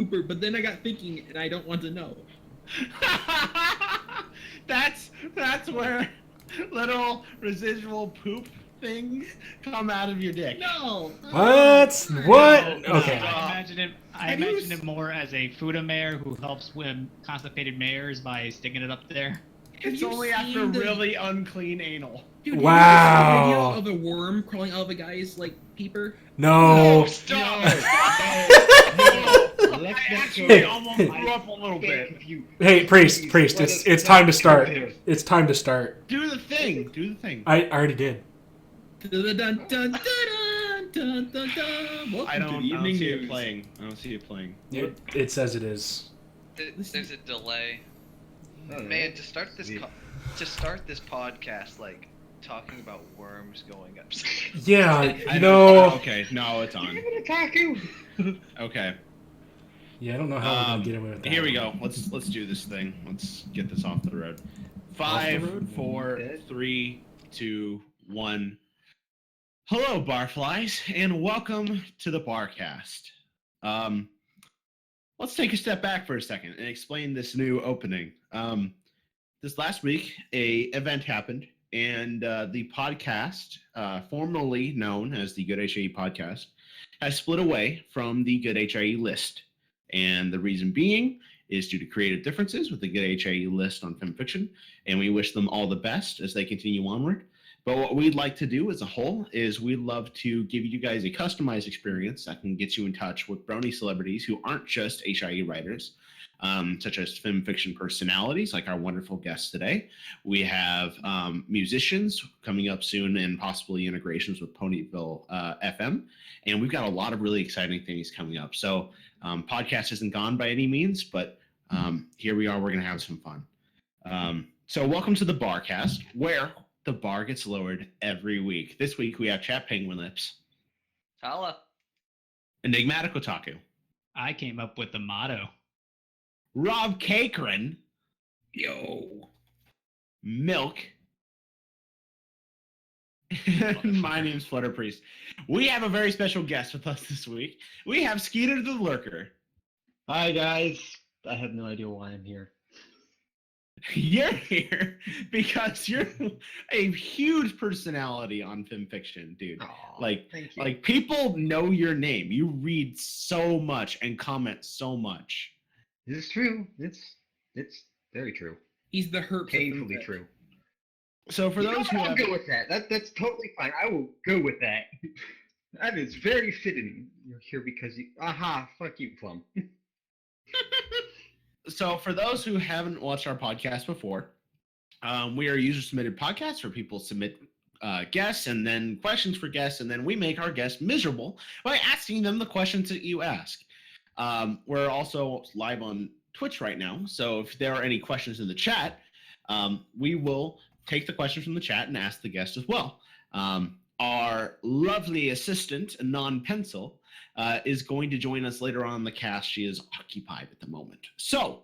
pooper, but then I got thinking, and I don't want to know. That's where little residual poop things come out of your dick. No. What? What? No, Okay. I imagine it more as a Fuda mayor who helps with constipated mayors by sticking it up there. It's only after really unclean anal. Dude, Wow. Have you seen a video of a worm crawling out of a guy's like peeper? No. Stop! Let's I not actually go. almost threw up a little bit. Hey, priest, it's time to start. It's time to start. Do the thing. Do the thing. I already did. Welcome I don't to the evening see news. it playing. I don't see it playing. It says it is. There's a delay. Oh, Man, to start this podcast, like talking about worms going up. Yeah, I no. don't- Okay, no, it's on. Otaku. Okay. Yeah, I don't know how we're gonna get away with that. Here we go. Let's do this thing. Let's get this off the road. 5, 4, 3, 2, 1. Hello, barflies, and welcome to the Barcast. Let's take a step back for a second and explain this new opening. This last week, a event happened, and the podcast, formerly known as the Good HIE Podcast, has split away from the Good HIE list. And the reason being is due to creative differences with the Good HIE list on FemFiction, and we wish them all the best as they continue onward. But what we'd like to do as a whole is we'd love to give you guys a customized experience that can get you in touch with brony celebrities who aren't just HIE writers, such as FemFiction personalities like our wonderful guest today. We have musicians coming up soon and possibly integrations with Ponyville FM. And we've got a lot of really exciting things coming up. So podcast isn't gone by any means, but here we are. We're going to have some fun. So welcome to the Barcast, where the bar gets lowered every week. This week we have Chat Penguin Lips, Holla. Enigmatic Otaku, I came up with the motto. Rob Cakrin, Yo. Milk. My name's Flutter Priest. We have a very special guest with us this week. We have Skeeter the Lurker. Hi guys. I have no idea why I'm here. You're here because you're a huge personality on FemFiction, dude. Aw, Like, thank you. like people know your name. You read so much and comment so much. This is true. It's very true. He's the herp. Painfully true. So for those who I'll have, go with that. That's totally fine. I will go with that. That is very fitting. You're here because you. Aha! Fuck you, Plum. so for those who haven't watched our podcast before, we are a user-submitted podcast where people submit guests and then questions for guests, and then we make our guests miserable by asking them the questions that you ask. We're also live on Twitch right now, so if there are any questions in the chat, we will take the questions from the chat and ask the guest as well. Our lovely assistant, Non-Pencil, is going to join us later on in the cast. She is occupied at the moment. So,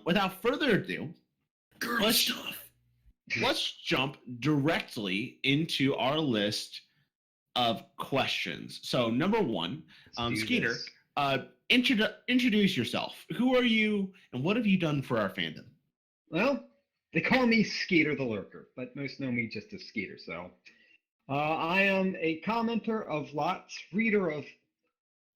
without further ado, let's jump directly into our list of questions. So, number one, Skeeter, introduce yourself. Who are you, and what have you done for our fandom? Well, they call me Skeeter the Lurker, but most know me just as Skeeter. So, I am a commenter of lots, reader of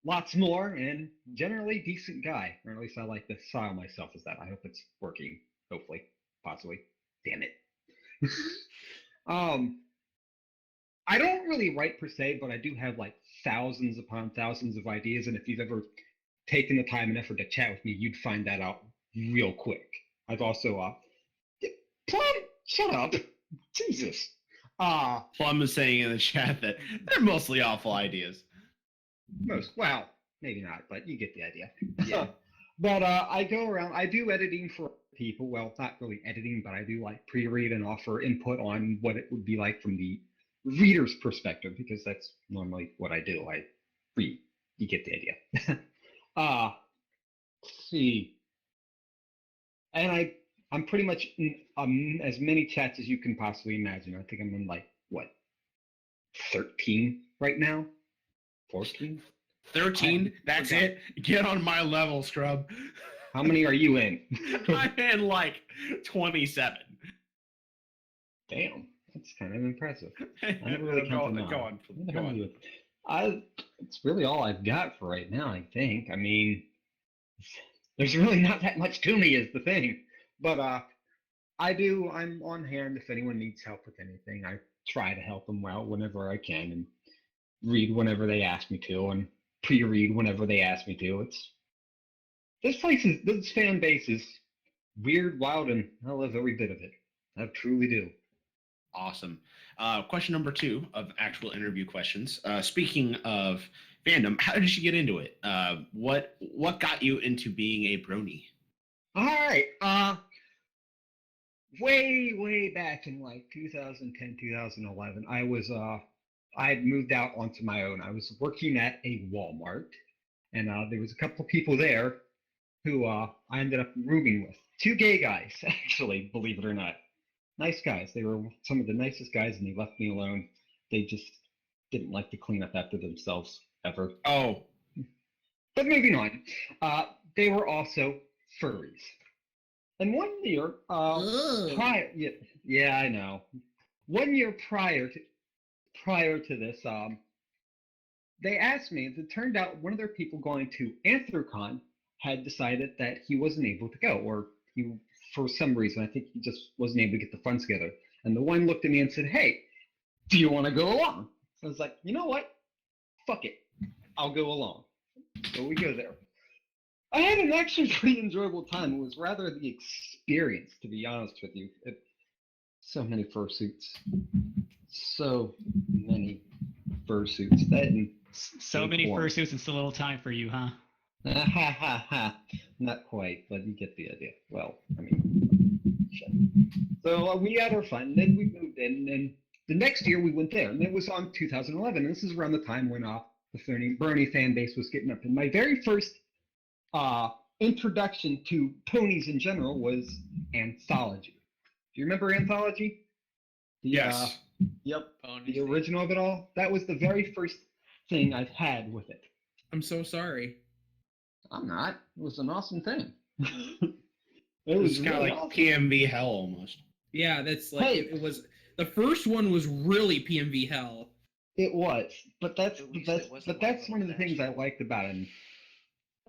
lots more, and generally decent guy. Or at least I like to style myself as that. I hope it's working. Hopefully, possibly. Damn it. I don't really write per se, but I do have like thousands upon thousands of ideas. And if you've ever taken the time and effort to chat with me, you'd find that out real quick. I've also Plum, shut up. Jesus. Plum is saying in the chat that they're mostly awful ideas. Well, maybe not, but you get the idea. Yeah. But I go around, I do editing for people. Well, not really editing, but I do like pre-read and offer input on what it would be like from the reader's perspective, because that's normally what I do. I read. You get the idea. Let's see. And I'm pretty much in as many chats as you can possibly imagine. I think I'm in like, what, 13 right now? 14? 13. That's forgot. it. Get on my level, scrub. How many are you in? I'm in like 27. Damn, that's kind of impressive. I Go never really counted on. mine. Go on. Where the Go hell are on. you? It's really all I've got for right now, I think. I mean, there's really not that much to me is the thing. But I'm on hand if anyone needs help with anything. I try to help them out whenever I can and read whenever they ask me to and pre-read whenever they ask me to. This fan base is weird, wild, and I love every bit of it. I truly do. Awesome. Question number 2 of actual interview questions. Speaking of fandom, how did you get into it? What got you into being a brony? All right. Way back in like 2010, 2011, I had moved out onto my own. I was working at a Walmart, and there was a couple of people there who I ended up rooming with. 2 gay guys, actually, believe it or not. Nice guys. They were some of the nicest guys, and they left me alone. They just didn't like to clean up after themselves ever. Oh, But moving on, they were also furries. And 1 year, Ugh. yeah, I know. 1 year prior to this, they asked me. It turned out one of their people going to Anthrocon had decided that he wasn't able to go, or he, for some reason, I think he just wasn't able to get the funds together. And the one looked at me and said, "Hey, do you want to go along?" So I was like, "You know what? Fuck it, I'll go along." So we go there. I had an actually pretty enjoyable time. It was rather the experience, to be honest with you. So many fursuits. So many fursuits. So many fursuits and so little time for you, huh? Ha ha ha. Not quite, but you get the idea. Well, I mean, shit. So we had our fun, and then we moved in, and the next year we went there, and it was on 2011, and this is around the time when the Bernie fan base was getting up. And my very first introduction to ponies in general was Anthology. Do you remember Anthology? yes. Yep. Ponies, The original of it all. That was the very first thing I've had with it. I'm so sorry. I'm not. It was an awesome thing. It It's was kind of really like awesome. PMV hell almost. Yeah, that's like Hey. it was. The first one was really PMV hell. It was, but that's At least it wasn't my one of the little things I dash. liked about it. And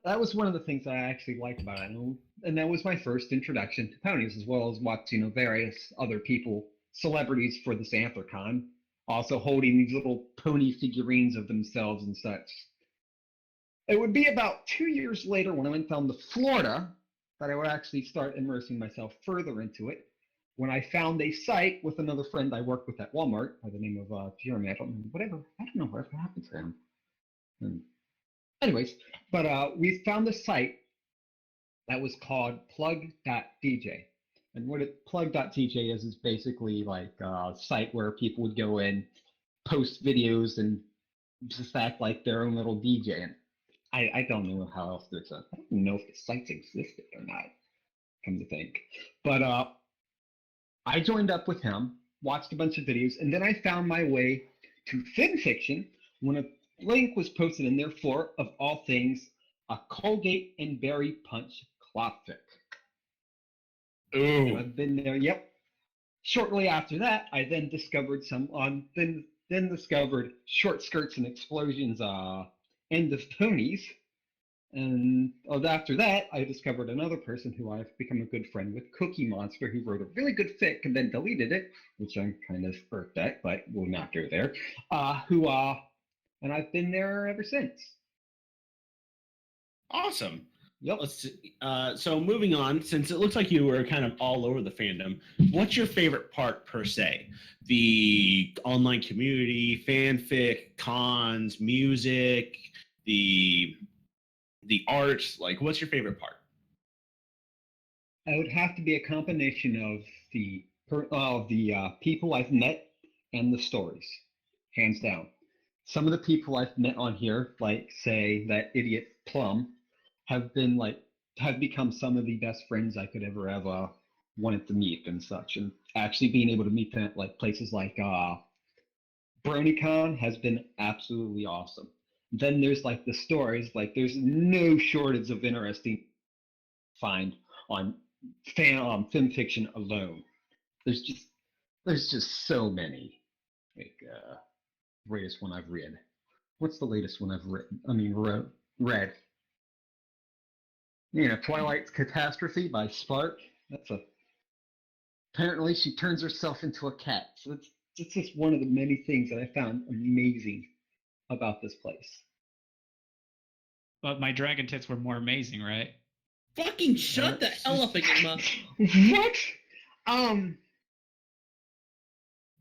that was one of the things I actually liked about it, and that was my first introduction to ponies, as well as watching various other people, celebrities for this Anthrocon, also holding these little pony figurines of themselves and such. It would be about 2 years later when I went down to Florida that I would actually start immersing myself further into it. When I found a site with another friend I worked with at Walmart by the name of Jeremy, I don't know whatever happened to him. Anyways, but we found a site that was called plug.dj. And what plug.dj is basically like a site where people would go in, post videos, and just act like their own little DJ. And I don't know how else to explain. I don't even know if the sites existed or not, come to think. But I joined up with him, watched a bunch of videos, and then I found my way to FinFiction when a link was posted in there for, of all things, a Colgate and Berry Punch clotfic. And Ooh. I've been there. Yep. Shortly after that, I then discovered then discovered Short Skirts and Explosions, End of Ponies. And after that, I discovered another person who I've become a good friend with, Cookie Monster, who wrote a really good fic and then deleted it, which I'm kind of irked at, but we'll not go there. And I've been there ever since. Awesome. Yep. So moving on, since it looks like you were kind of all over the fandom, what's your favorite part per se? The online community, fanfic, cons, music, the art. Like, what's your favorite part? It would have to be a combination of the people I've met and the stories, hands down. Some of the people I've met on here, like say that idiot Plum, have become some of the best friends I could ever have wanted to meet and such. And actually being able to meet them at like places like BronyCon has been absolutely awesome. Then there's like the stories. Like there's no shortage of interesting find on film fiction alone. There's just so many. Like latest one I've read. What's the latest one I've read? Read. Twilight's Catastrophe by Spark. Apparently she turns herself into a cat. So it's just one of the many things that I found amazing about this place. But my dragon tits were more amazing, right? Fucking shut the hell up, Enigma. What?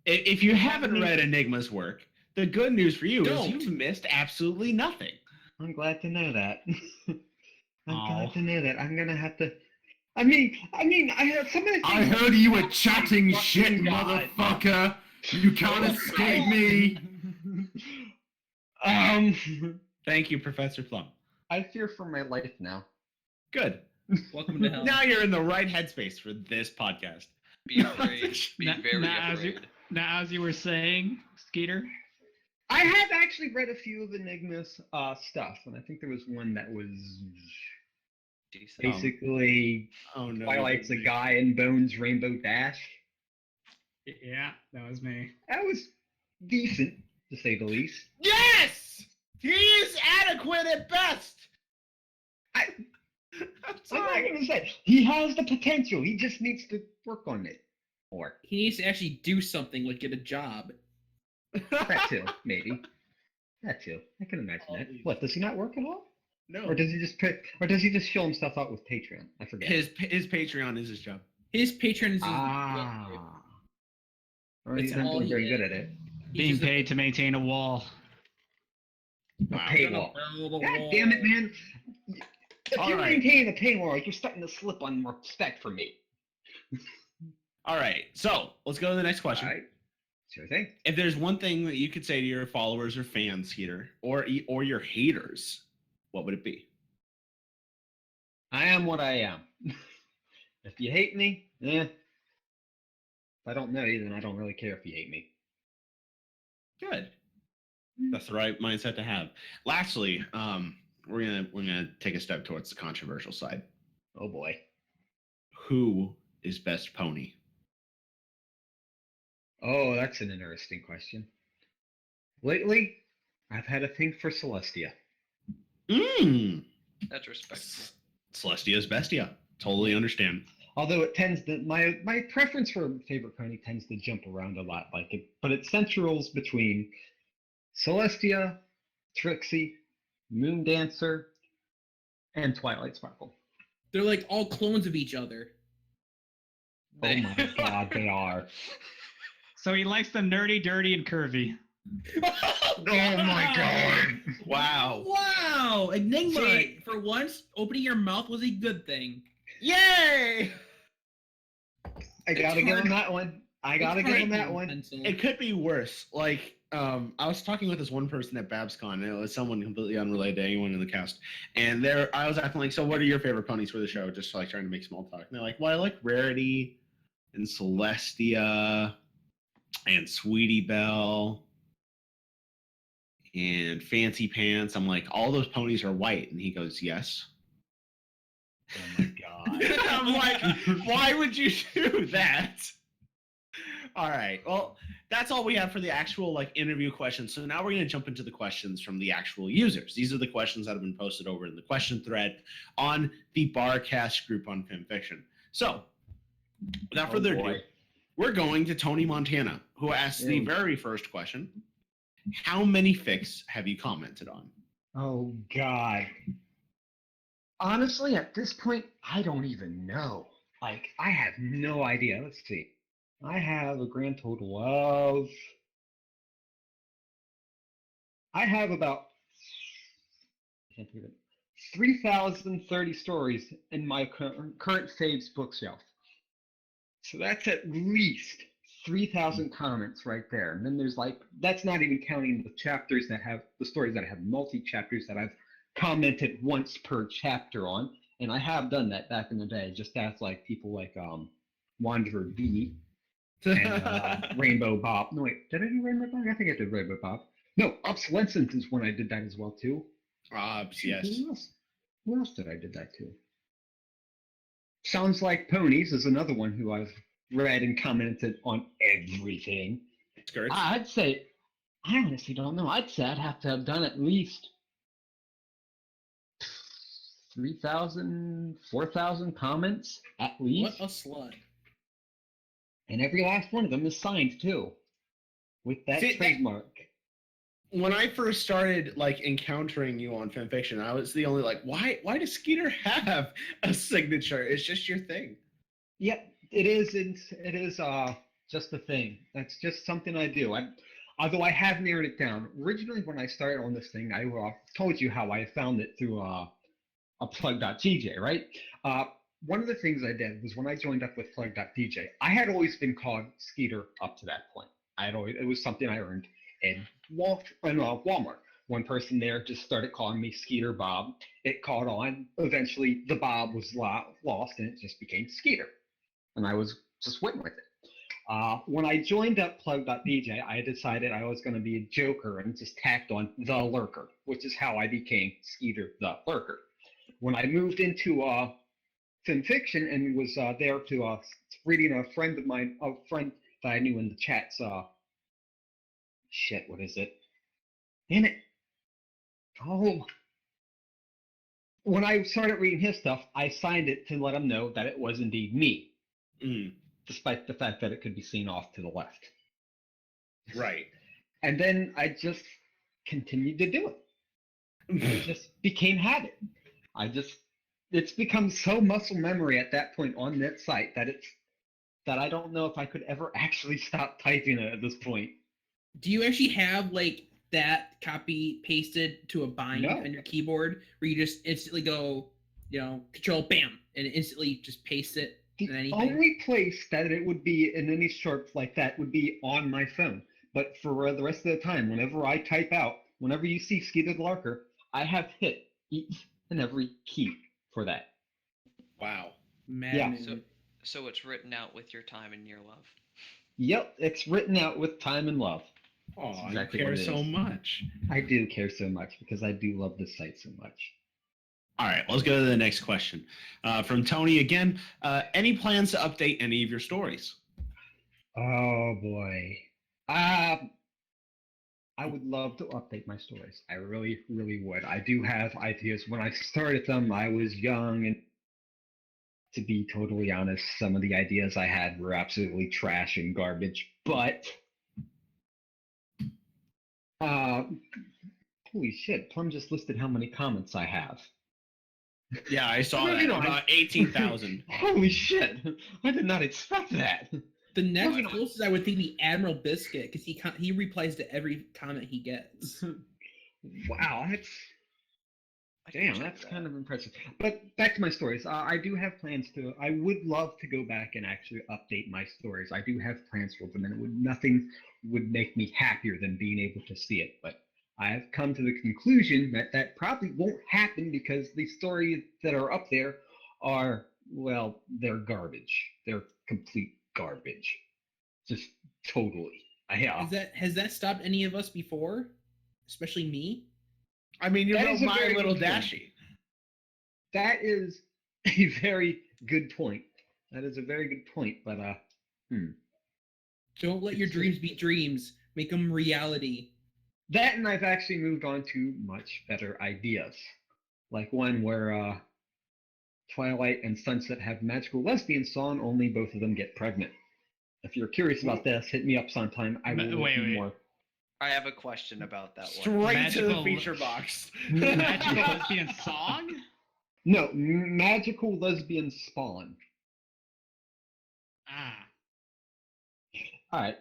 If you haven't read Enigma's work, the good news for you is Don't. you've missed absolutely nothing. I'm glad to know that. I'm Aw. glad to know that. I'm gonna have to. I mean, I heard some of the things. I heard you were chatting Fucking shit, God. motherfucker. You can't escape me. Thank you, Professor Plum. I fear for my life now. Good. Welcome to hell. Now you're in the right headspace for this podcast. Be afraid. Be very As afraid. as you were saying, Skeeter. I have actually read a few of Enigma's stuff, and I think there was one that was Decent. basically Oh no. Twilight's a guy in Bones Rainbow Dash. Yeah, that was me. That was decent, to say the least. Yes! He is adequate at best. I'm I'm not sorry. gonna say he has the potential. He just needs to work on it more. He needs to actually do something, like get a job. That too, maybe. That too. I can imagine that. What, does he not work at all? No. Or does he just fill himself out with Patreon? I forget. His Patreon is his job. His patron is Or he's That's not all doing he very is. good at it. Being paid to maintain a wall. A Wow. paywall. God damn it, man. If All you're right. maintaining a paywall, you're starting to slip on respect for me. All right. So let's go to the next question. All right. Sure thing. If there's one thing that you could say to your followers or fans, Skeeter, or your haters, what would it be? I am what I am. If you hate me, if I don't know you, then I don't really care if you hate me. Good. That's the right mindset to have. Lastly, we're gonna take a step towards the controversial side. Oh boy. Who is best pony? Oh, that's an interesting question. Lately, I've had a thing for Celestia. Mmm. That's respectable. Celestia's bestia. Totally understand. Although it tends to my preference for a favorite pony tends to jump around a lot, but it centrals between Celestia, Trixie, Moon Dancer, and Twilight Sparkle. They're like all clones of each other. Oh my god, they are. So he likes the nerdy, dirty, and curvy. Oh my god. Wow. Wow! Enigma, See- for once, opening your mouth was a good thing. Yay! I gotta give him that one. I gotta give him that one. Pencil. It could be worse. Like, I was talking with this one person at BabsCon, and it was someone completely unrelated to anyone in the cast. And I was asking, like, so what are your favorite ponies for the show? Just like trying to make small talk. And they're like, well, I like Rarity and Celestia and Sweetie Belle and Fancy Pants. I'm like, all those ponies are white. And he goes, yes. Oh my god. I'm like, why would you do that? All right. Well, that's all we have for the actual like interview questions. So now we're going to jump into the questions from the actual users. These are the questions that have been posted over in the question thread on the Barcast group on FimFiction. So without further ado, we're going to Tony Montana, who asked the very first question. How many fics have you commented on? Oh god. Honestly, at this point, I don't even know. Like, I have no idea. Let's see. I have a grand total of. I have about 3,030 stories in my current faves bookshelf. So that's at least 3,000 comments right there. And then there's like, that's not even counting the chapters that have, the stories that have multi-chapters that I've commented once per chapter on. And I have done that back in the day, just as like people like Wanderer B and Rainbow Bob. No, wait, did I do Rainbow Bob? I think I did Rainbow Bob. No, Obsolescence is when I did that as well too. Yes. Who else did I did that to? Sounds Like Ponies is another one who I've read and commented on everything. Skirts. I'd say, I honestly don't know. I'd say I'd have to have done at least 3,000, 4,000 comments at least. What a slut. And every last one of them is signed too, with that See, trademark. When I first started like encountering you on fanfiction, I was the only like, why does Skeeter have a signature? It's just your thing. Yep, it is. It is just a thing. That's just something I do. Although I have narrowed it down. Originally, when I started on this thing, I told you how I found it through a plug.tj, right? One of the things I did was when I joined up with plug.tj, I had always been called Skeeter up to that point. It was something I earned in Walmart. One person there just started calling me Skeeter Bob. It caught on. Eventually, the Bob was lost, and it just became Skeeter. And I was just went with it. When I joined up plug.dj, I decided I was going to be a joker and just tacked on The Lurker, which is how I became Skeeter The Lurker. When I moved into fanfiction and was there to reading a friend that I knew in the chats, what is it? Damn it. Oh. When I started reading his stuff, I signed it to let him know that it was indeed me. Despite the fact that it could be seen off to the left. Right. And then I just continued to do it. It just became habit. It's become so muscle memory at that point on that site that I don't know if I could ever actually stop typing it at this point. Do you actually have like that copy pasted to a bind on your keyboard where you just instantly go, control, bam, and instantly just paste it? The only place that it would be in any stroke like that would be on my phone. But for the rest of the time, whenever I type out, whenever you see Skeeter the Lurker, I have hit each and every key for that. Wow. Madman. So it's written out with your time and your love. Yep, it's written out with time and love. Oh, exactly you care so much. I do care so much because I do love this site so much. All right, let's go to the next question. From Tony again. Any plans to update any of your stories? Oh boy. I would love to update my stories. I really, really would. I do have ideas. When I started them, I was young, and to be totally honest, some of the ideas I had were absolutely trash and garbage. But holy shit, Plum just listed how many comments I have. Yeah, I saw that. About 18,000. Holy shit! I did not expect that. The next closest I would think be Admiral Biscuit because he replies to every comment he gets. Wow, that's kind of impressive. But back to my stories. I do have plans to. I would love to go back and actually update my stories. I do have plans for them, and nothing would make me happier than being able to see it. But I have come to the conclusion that probably won't happen because the stories that are up there are, well, they're garbage. They're complete garbage. Just totally. Has that stopped any of us before? Especially me? I mean, you're no My Little Dashie. That is a very good point. That is a very good point, but Don't let your dreams be dreams. Make them reality. That, and I've actually moved on to much better ideas. Like one where Twilight and Sunset have magical lesbian song, only both of them get pregnant. If you're curious about this, hit me up sometime. I will wait more. I have a question about that one. Straight to the feature box. Magical lesbian song? No, magical lesbian spawn. All right.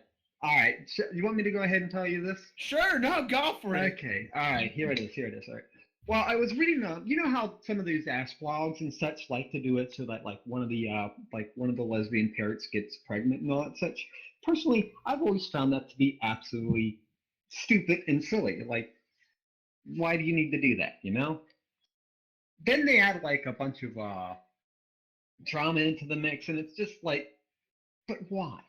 You want me to go ahead and tell you this? Sure, no, go for it. Okay, all right, here it is. All right. Well, I was reading, you know how some of these ass blogs and such like to do it so that like one of the lesbian parrots gets pregnant and all that such. Personally, I've always found that to be absolutely stupid and silly. Like, why do you need to do that, Then they add like a bunch of drama into the mix, and it's just like, but why?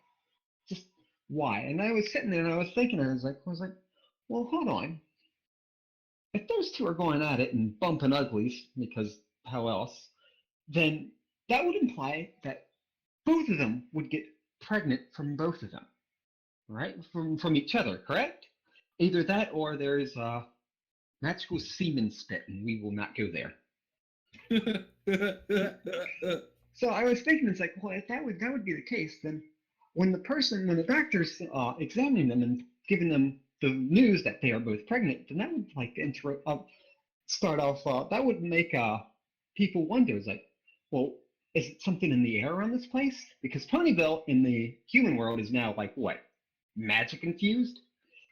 Just why? And I was sitting there and I was thinking, I was like, well, hold on. If those two are going at it and bumping uglies, because how else, then that would imply that both of them would get pregnant from both of them, right? From each other, correct? Either that or there's magical semen spit, and we will not go there. So I was thinking, it's like, well, if that would be the case, then when the doctor's examining them and giving them the news that they are both pregnant, then that would like start off. That would make people wonder, is like, well, is it something in the air around this place? Because Ponyville in the human world is now like what, magic infused?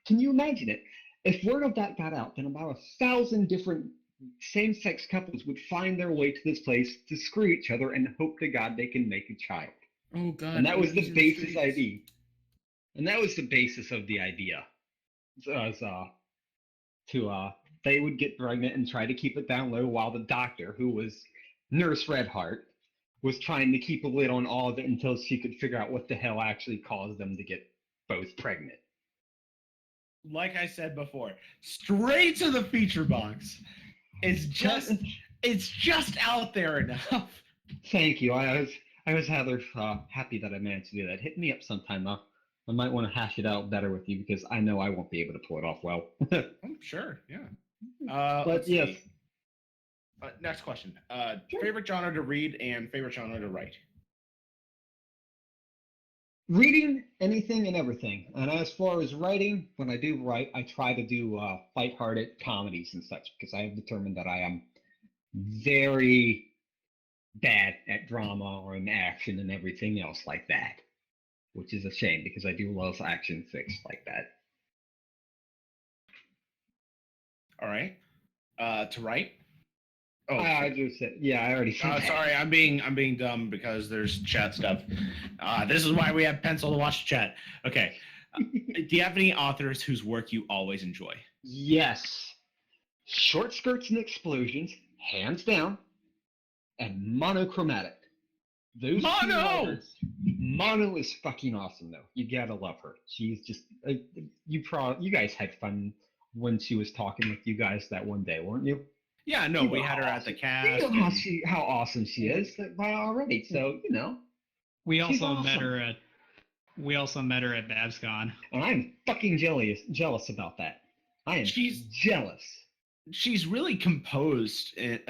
Can you imagine it? If word of that got out, then about 1,000 different same-sex couples would find their way to this place to screw each other and hope to God they can make a child. Oh God! And that was the basis streets. idea. And that was the basis of the idea. They would get pregnant and try to keep it down low, while the doctor, who was Nurse Redheart, was trying to keep a lid on all of it until she could figure out what the hell actually caused them to get both pregnant. Like I said before, straight to the feature box. It's just out there enough. Thank you. I was rather happy that I managed to do that. Hit me up sometime, though. I might want to hash it out better with you, because I know I won't be able to pull it off well. I'm sure, yeah. But yes. Next question. Sure. Favorite genre to read and favorite genre to write? Reading anything and everything. And as far as writing, when I do write, I try to do lighthearted comedies and such, because I have determined that I am very bad at drama or in action and everything else like that, which is a shame, because I do love action fix like that. All right. To write? Oh, I just said, yeah, I already said that. sorry, I'm being dumb because there's chat stuff. This is why we have pencil to watch the chat. Okay. Do you have any authors whose work you always enjoy? Yes. Short Skirts and Explosions, hands down, and Monochromatic. Those two writers. Mono is fucking awesome, though. You gotta love her. She's just you guys had fun when she was talking with you guys that one day, weren't you? Yeah, no, we had her at the cast. You know how awesome she is by already. So we also awesome. met her at BabsCon. And I'm fucking jealous about that. I am jealous. She's really composed in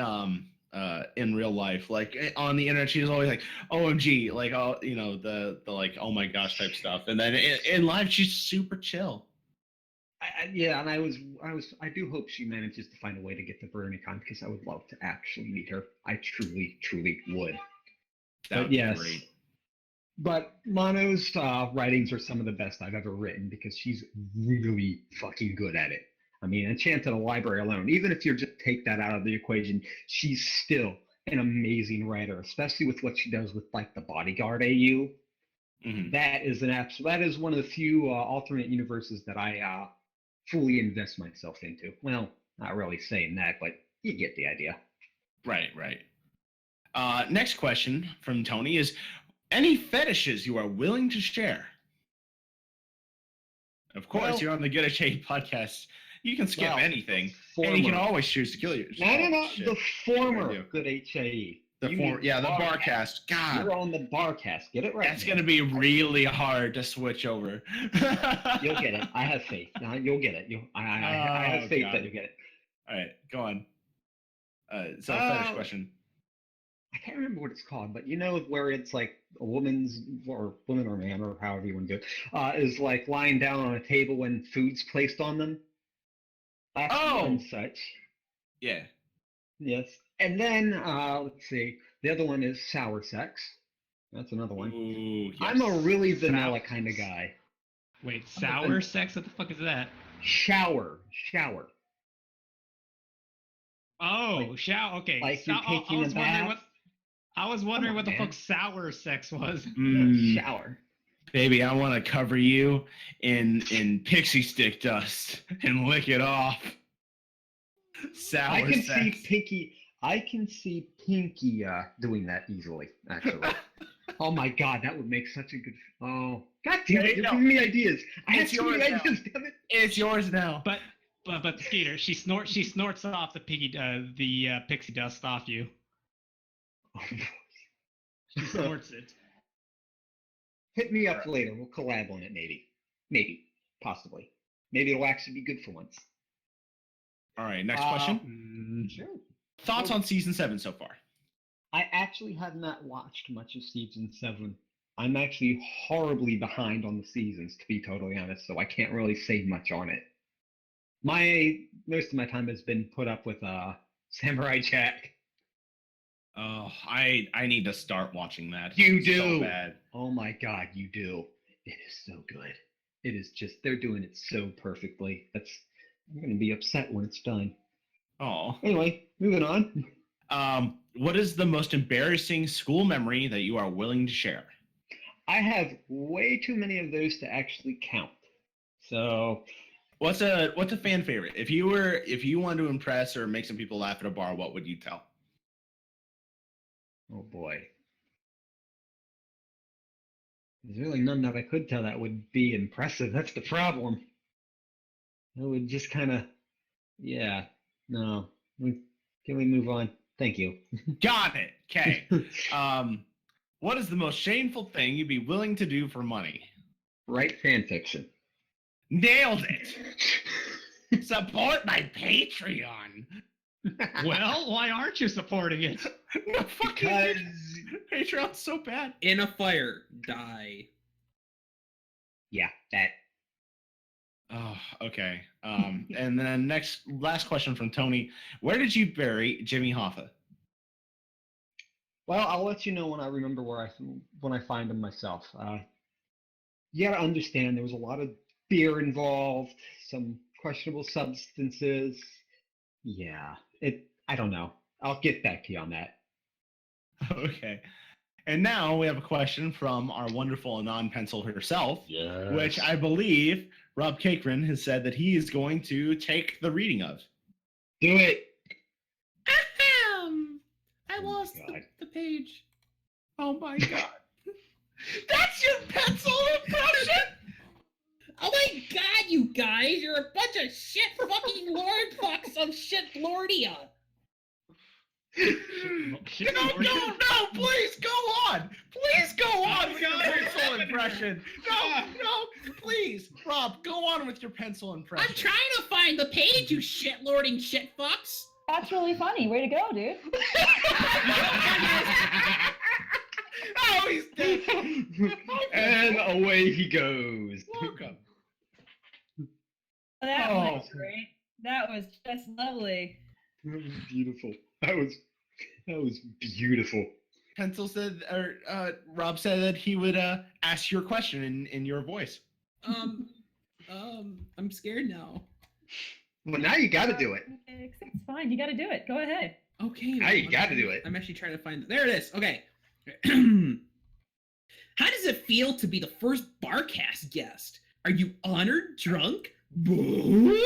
real life. Like on the internet, she's always like, OMG, like all the like oh my gosh type stuff. And then in live, she's super chill. Yeah, and I do hope she manages to find a way to get to BronyCon, because I would love to actually meet her. I truly, truly would. That would be great. But Mono's writings are some of the best I've ever written, because she's really fucking good at it. I mean, Enchanted Library alone, even if you just take that out of the equation, she's still an amazing writer, especially with what she does with like the Bodyguard AU. Mm-hmm. That is one of the few alternate universes that I fully invest myself into. Well, not really saying that, but you get the idea. Right. Next question from Tony is, any fetishes you are willing to share? Of course, you're on the Good HA podcast. You can skip anything, and you can always choose to kill you. No. The former Good HAE. The Barcast. God, you're on the Barcast. Get it right. That's going to be really hard to switch over. You'll get it. I have faith. You'll get it. I have faith that you'll get it. All right, go on. Fetish question. I can't remember what it's called, but where it's like a woman or man, or however you want to do it, is like lying down on a table when food's placed on them. That's one such. Yeah. Yes. And then, let's see, the other one is sour sex. That's another one. Ooh, yes. I'm a really vanilla kind of guy. Wait, sour sex? What the fuck is that? Shower. Oh, shower. Okay. Like you're taking a bath. I was wondering what the fuck sour sex was. Shower. Baby, I want to cover you in pixie stick dust and lick it off. Sour sex. I can see Pinky doing that easily, actually. Oh my god, that would make such a good. Oh, god damn Hey, it! You're no. giving me ideas. I had It's so many yours now. ideas. Damn it! It's yours now. But Skeeter, she snorts off the pixie dust off you. She snorts it. Hit me up later. We'll collab on it, maybe, possibly. Maybe it'll actually be good for once. All right, next question. Sure. Thoughts on season 7 so far? I actually have not watched much of season 7. I'm actually horribly behind on the seasons, to be totally honest, so I can't really say much on it. Most of my time has been put up with Samurai Jack. Oh, I need to start watching that. You It's do. so bad. Oh my god, you do. It is so good. It is just, they're doing it so perfectly. I'm going to be upset when it's done. Oh. Anyway, moving on. What is the most embarrassing school memory that you are willing to share? I have way too many of those to actually count. So, What's a fan favorite? If you wanted to impress or make some people laugh at a bar, what would you tell? oh boy. There's really none that I could tell that would be impressive. That's the problem. It would just kind of, yeah, no. Can we move on? Thank you. Got it. Okay. What is the most shameful thing you'd be willing to do for money? Write fan fiction. Nailed it. Support my Patreon. Well, why aren't you supporting it? No fucking Because Patreon's so bad. In a fire, die. yeah, that. Oh, okay. And then last question from Tony. Where did you bury Jimmy Hoffa? Well, I'll let you know when I remember when I find him myself. You gotta understand there was a lot of beer involved, some questionable substances. Yeah, I don't know. I'll get back to you on that. Okay. And now we have a question from our wonderful Anon Pencil herself, which I believe Rob Cakerin has said that he is going to take the reading of. Do it. Ahem! I Oh my lost God. the page. Oh my god. That's your pencil impression? Oh my god, you guys! You're a bunch of shit fucking lord fucks of shit lordia! No, please go on. Please go on with your God, pencil what's impression. No, please. Rob, go on with your pencil impression. I'm trying to find the page, you shit lording shit fucks! That's really funny. Way to go, dude. Oh, he's dead. And away he goes. Welcome. That Oh. was great. That was just lovely. That was beautiful. That was beautiful. Pencil said, or Rob said that he would ask your question in your voice. I'm scared now. Well, now you got to do it. It's fine. You got to do it. Go ahead. Okay. Now you got to do it. I'm actually trying to find. There it is. Okay. How does it feel to be the first Barcast guest? Are you honored, drunk, both?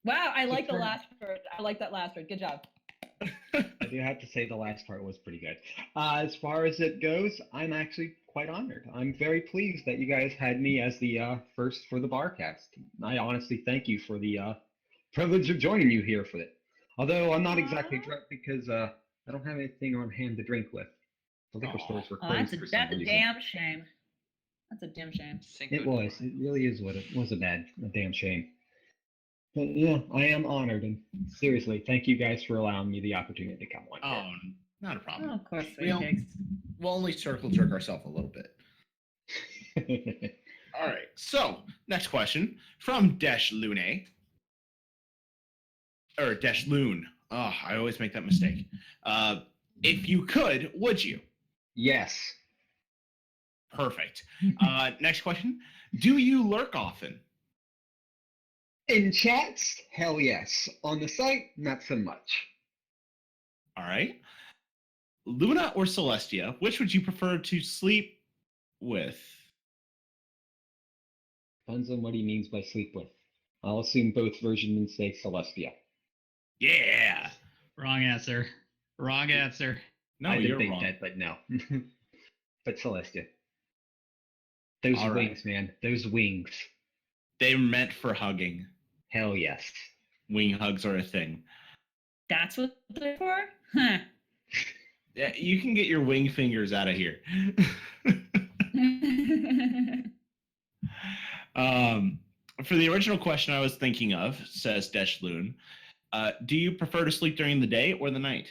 Wow, I like the Superb. last word. I like that last word. Good job. I do have to say the last part was pretty good. As far as it goes, I'm actually quite honored. I'm very pleased that you guys had me as the first for the Barcast. I honestly thank you for the privilege of joining you here for it. Although I'm not exactly drunk because I don't have anything on hand to drink with. The liquor stores were Oh, closed for some that's a reason. damn shame. That's a damn shame. It was. It really is what it was. A damn shame. But yeah, I am honored, and seriously, thank you guys for allowing me the opportunity to come on. Oh, not a Oh, problem. of course, We sweet don't- cakes. We'll only circle jerk ourselves a little bit. All right. So, next question from Desh Lune. Or Desh Loon. Oh, I always make that mistake. If you could, would you? Yes. Perfect. Next question. Do you lurk often? In chats, hell yes. On the site, not so much. All right. Luna or Celestia, which would you prefer to sleep with? Depends on what he means by sleep with. I'll assume both versions and say Celestia. Yeah. Wrong answer. Wrong answer. No, I didn't you're think wrong. that, but no. But Celestia, those All right. wings, man, those wings. They're meant for hugging. Hell yes. Wing hugs are a thing. That's what they're for? Huh. Yeah, you can get your wing fingers out of here. For the original question I was thinking of, says Deshloon, do you prefer to sleep during the day or the night?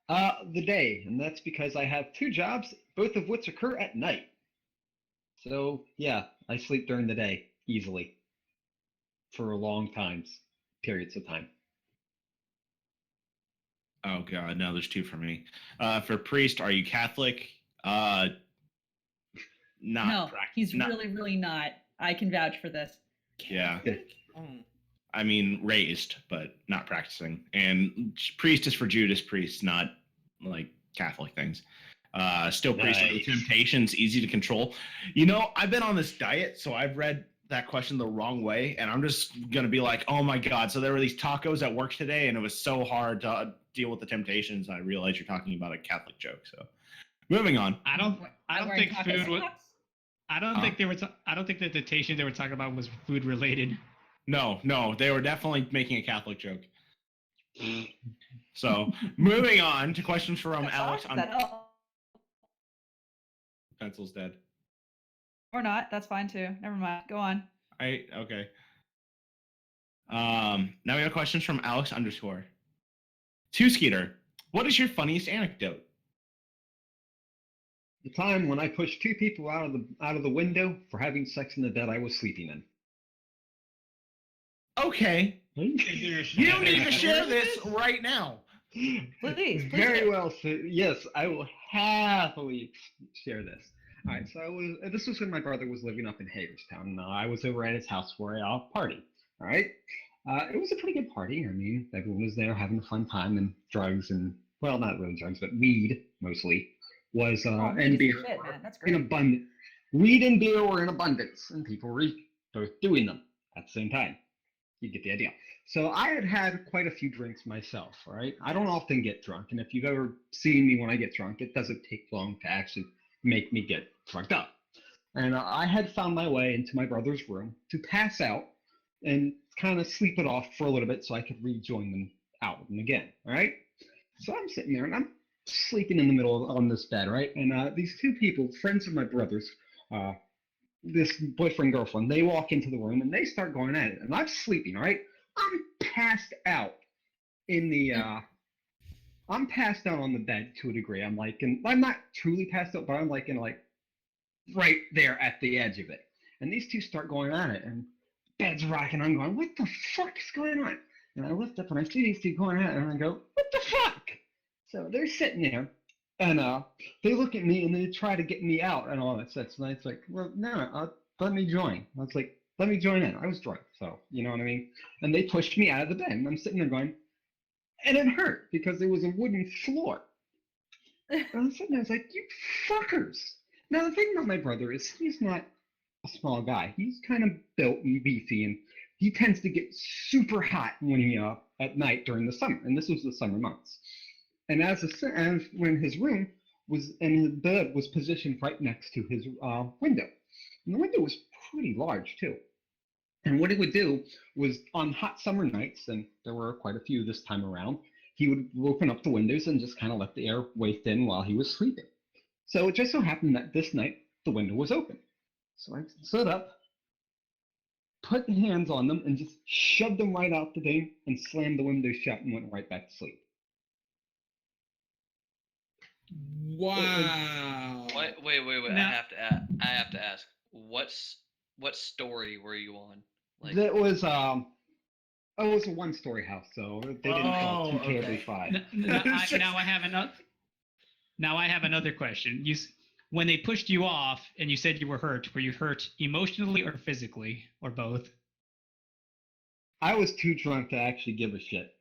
The day, and that's because I have 2 jobs, both of which occur at night. So yeah, I sleep during the day easily for long periods of time. Oh god, no, there's 2 for me. For priest, are you Catholic? No, he's really, really not. I can vouch for this. Yeah. Oh. I mean, raised, but not practicing. And priest is for Judas Priest, not like Catholic things. Still priest of the Nice. temptations, easy to control. You know, I've been on this diet, so I've read that question the wrong way, and I'm just gonna be like, oh my god, so there were these tacos at work today, and it was so hard to deal with the temptations. I realize you're talking about a Catholic joke. So, moving on. I don't think food was. I don't think the temptation they were talking about was food related. No, they were definitely making a Catholic joke. So, moving on to questions from Alex. Pencil's dead. Or not. That's fine too. Never mind. Go on. Okay. Now we have questions from Alex _ To Skeeter, what is your funniest anecdote? The time when I pushed 2 people out of the window for having sex in the bed I was sleeping in. Okay. You need to share this right now. Please. Very well. So, yes, I will happily share this. All right. So this was when my brother was living up in Hagerstown. I was over at his house for a party. All right. It was a pretty good party. I mean, everyone was there having a fun time, and drugs and, well, not really drugs, but weed mostly was and beer shit, man. That's great. in abundance. Weed and beer were in abundance, and people were both doing them at the same time. You get the idea. So I had quite a few drinks myself, all right? I don't often get drunk, and if you've ever seen me when I get drunk, it doesn't take long to actually make me get drugged up. And I had found my way into my brother's room to pass out and kind of sleep it off for a little bit so I could rejoin them out with them again, all right? So I'm sitting there, and I'm sleeping in the middle on this bed, right? And these 2 people, friends of my brother's, this boyfriend, girlfriend, they walk into the room and they start going at it. And I'm sleeping, right? I'm passed out I'm passed out on the bed to a degree. I'm not truly passed out, but I'm right there at the edge of it. And these 2 start going at it, and bed's rocking. I'm going, what the fuck is going on? And I lift up and I see these 2 going at it, and I go, what the fuck? So they're sitting there, and they look at me and they try to get me out and all that stuff. And it's like, well, no, let me join. I was like, let me join in. I was drunk, so you know what I mean. And they pushed me out of the bed, and I'm sitting there going, and it hurt because it was a wooden floor. And I'm sitting there, I was like, you fuckers. Now the thing about my brother is he's not a small guy. He's kind of built and beefy, and he tends to get super hot when he at night during the summer, and this was the summer months. And as when his room was and his bed was positioned right next to his window, and the window was pretty large too. And what he would do was on hot summer nights, and there were quite a few this time around, he would open up the windows and just kind of let the air waft in while he was sleeping. So it just so happened that this night the window was open. So I stood up, put hands on them, and just shoved them right out the thing and slammed the window shut and went right back to sleep. Wow. Wait. No. I have to ask. What story were you on? Like, That was it was a 1-story house, so they didn't fall too terribly far. Now I have another question. When they pushed you off and you said you were you hurt emotionally or physically or both? I was too drunk to actually give a shit.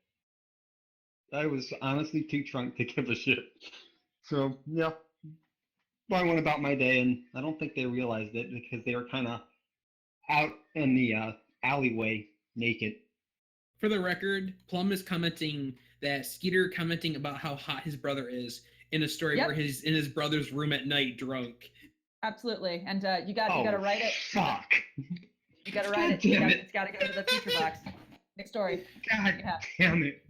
I was honestly too drunk to give a shit. So yeah, I went about my day, and I don't think they realized it because they were kind of out in the alleyway naked. For the record, Plum is commenting that Skeeter commenting about how hot his brother is in a story Yep. where he's in his brother's room at night drunk. Absolutely. And you gotta write it. Fuck. You gotta write it. Damn it. It's gotta go to the future box. Next story. God Yeah. damn it.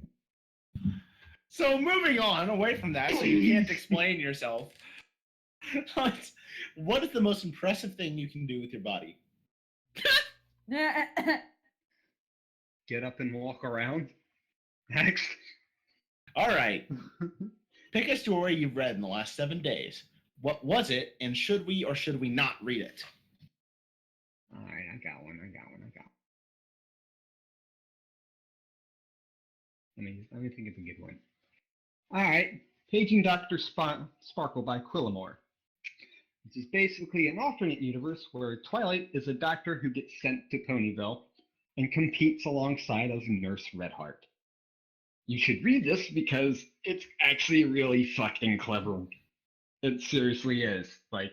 So moving on away from that, so you can't explain yourself. What is the most impressive thing you can do with your body? Get up and walk around. Next. All right. Pick a story you've read in the last 7 days. What was it, and should we or should we not read it? All right, I got one. Let me think of a good one. All right, Paging Dr. Sparkle by Quillamore. This is basically an alternate universe where Twilight is a doctor who gets sent to Ponyville and competes alongside as Nurse Redheart. You should read this because it's actually really fucking clever. It seriously is. Like,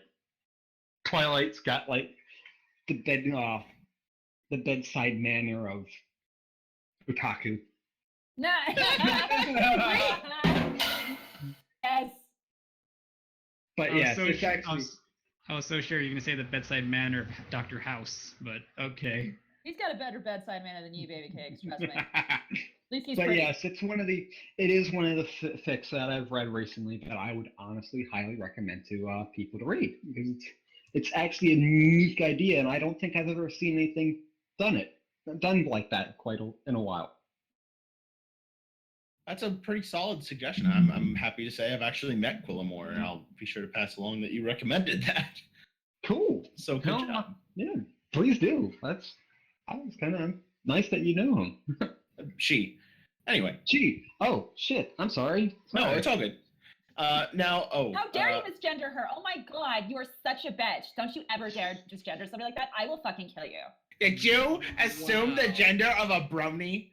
Twilight's got like the bedside manner of otaku. No. Yes. But yes, it's actually. I was so sure you were going to say the bedside manner of Dr. House, but okay. He's got a better bedside manner than you, baby cakes. Trust me. At least he's But pretty. yes, it is one of the fics that I've read recently that I would honestly highly recommend to people to read because it's actually a unique idea, and I don't think I've ever seen anything done like that in a while. That's a pretty solid suggestion. I'm happy to say I've actually met Quillamore, and I'll be sure to pass along that you recommended that. Cool. So good job. Yeah, please do. That's kind of nice that you know him. She. Anyway. She. Oh shit. I'm sorry. No, it's all good. Now. How dare you misgender her? Oh my god, you are such a bitch. Don't you ever dare misgender somebody like that. I will fucking kill you. Did you assume the gender of a brony?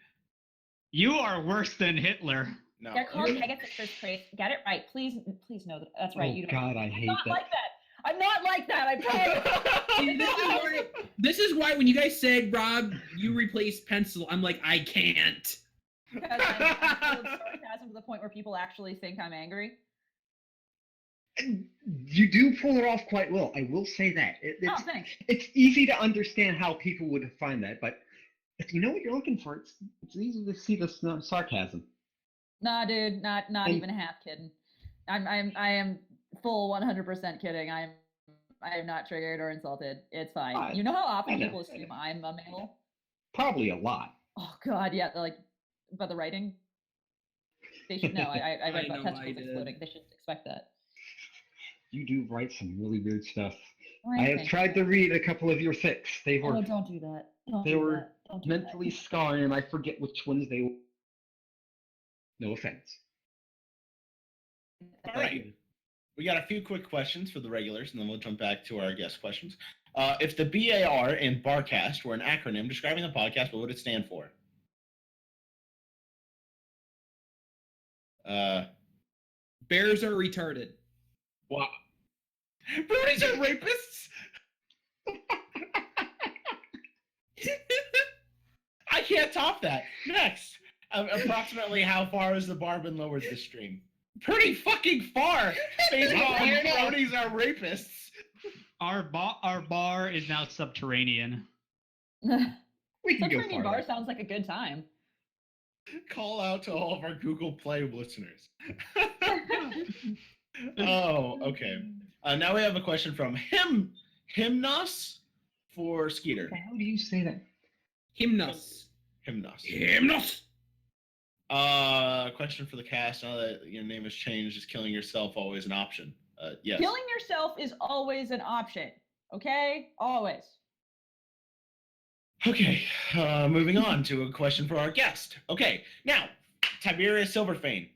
You are worse than Hitler. No. They're called Pegasus first place. Get it right. Please know that. That's right. Oh You don't. God, I hate I'm not that. like that. I'm not like that. I promise. See, this is why when you guys said, Rob, you replaced pencil, I'm like, I can't. Because I'm full of sarcasm to the point where people actually think I'm angry. You do pull it off quite well. I will say that. Oh, thanks. It's easy to understand how people would find that, but if you know what you're looking for, it's easy to see the sarcasm. Nah, dude, not even half kidding. I am full 100% kidding. I am not triggered or insulted. It's fine. You know how often people assume I'm a male? Probably a lot. Oh God, yeah. Like, but the writing. They should know. I read about testicles exploding. They should expect that. You do write some really weird stuff. Oh, I have tried to read a couple of your fics. They were. Oh, don't do that. They were mentally scarring, and I forget which ones they were. No offense. All right. We got a few quick questions for the regulars, and then we'll jump back to our guest questions. If the BAR in Barcast were an acronym describing the podcast, what would it stand for? Bears are retarded. Wow. Bronies are rapists? I can't top that. Next. Approximately how far has the bar been lowered this stream? Pretty fucking far. Baseball and bronies are rapists. Our bar is now subterranean. We can go Subterranean farther. bar sounds like a good time. Call out to all of our Google Play listeners. Oh, okay. Now we have a question from Hymnos for Skeeter. How do you say that? Hymnos. Question for the cast. Now that your name has changed, is killing yourself always an option? Yes. Killing yourself is always an option. Okay? Always. Okay, moving on to a question for our guest. Okay, now, Tiberius Silverfane.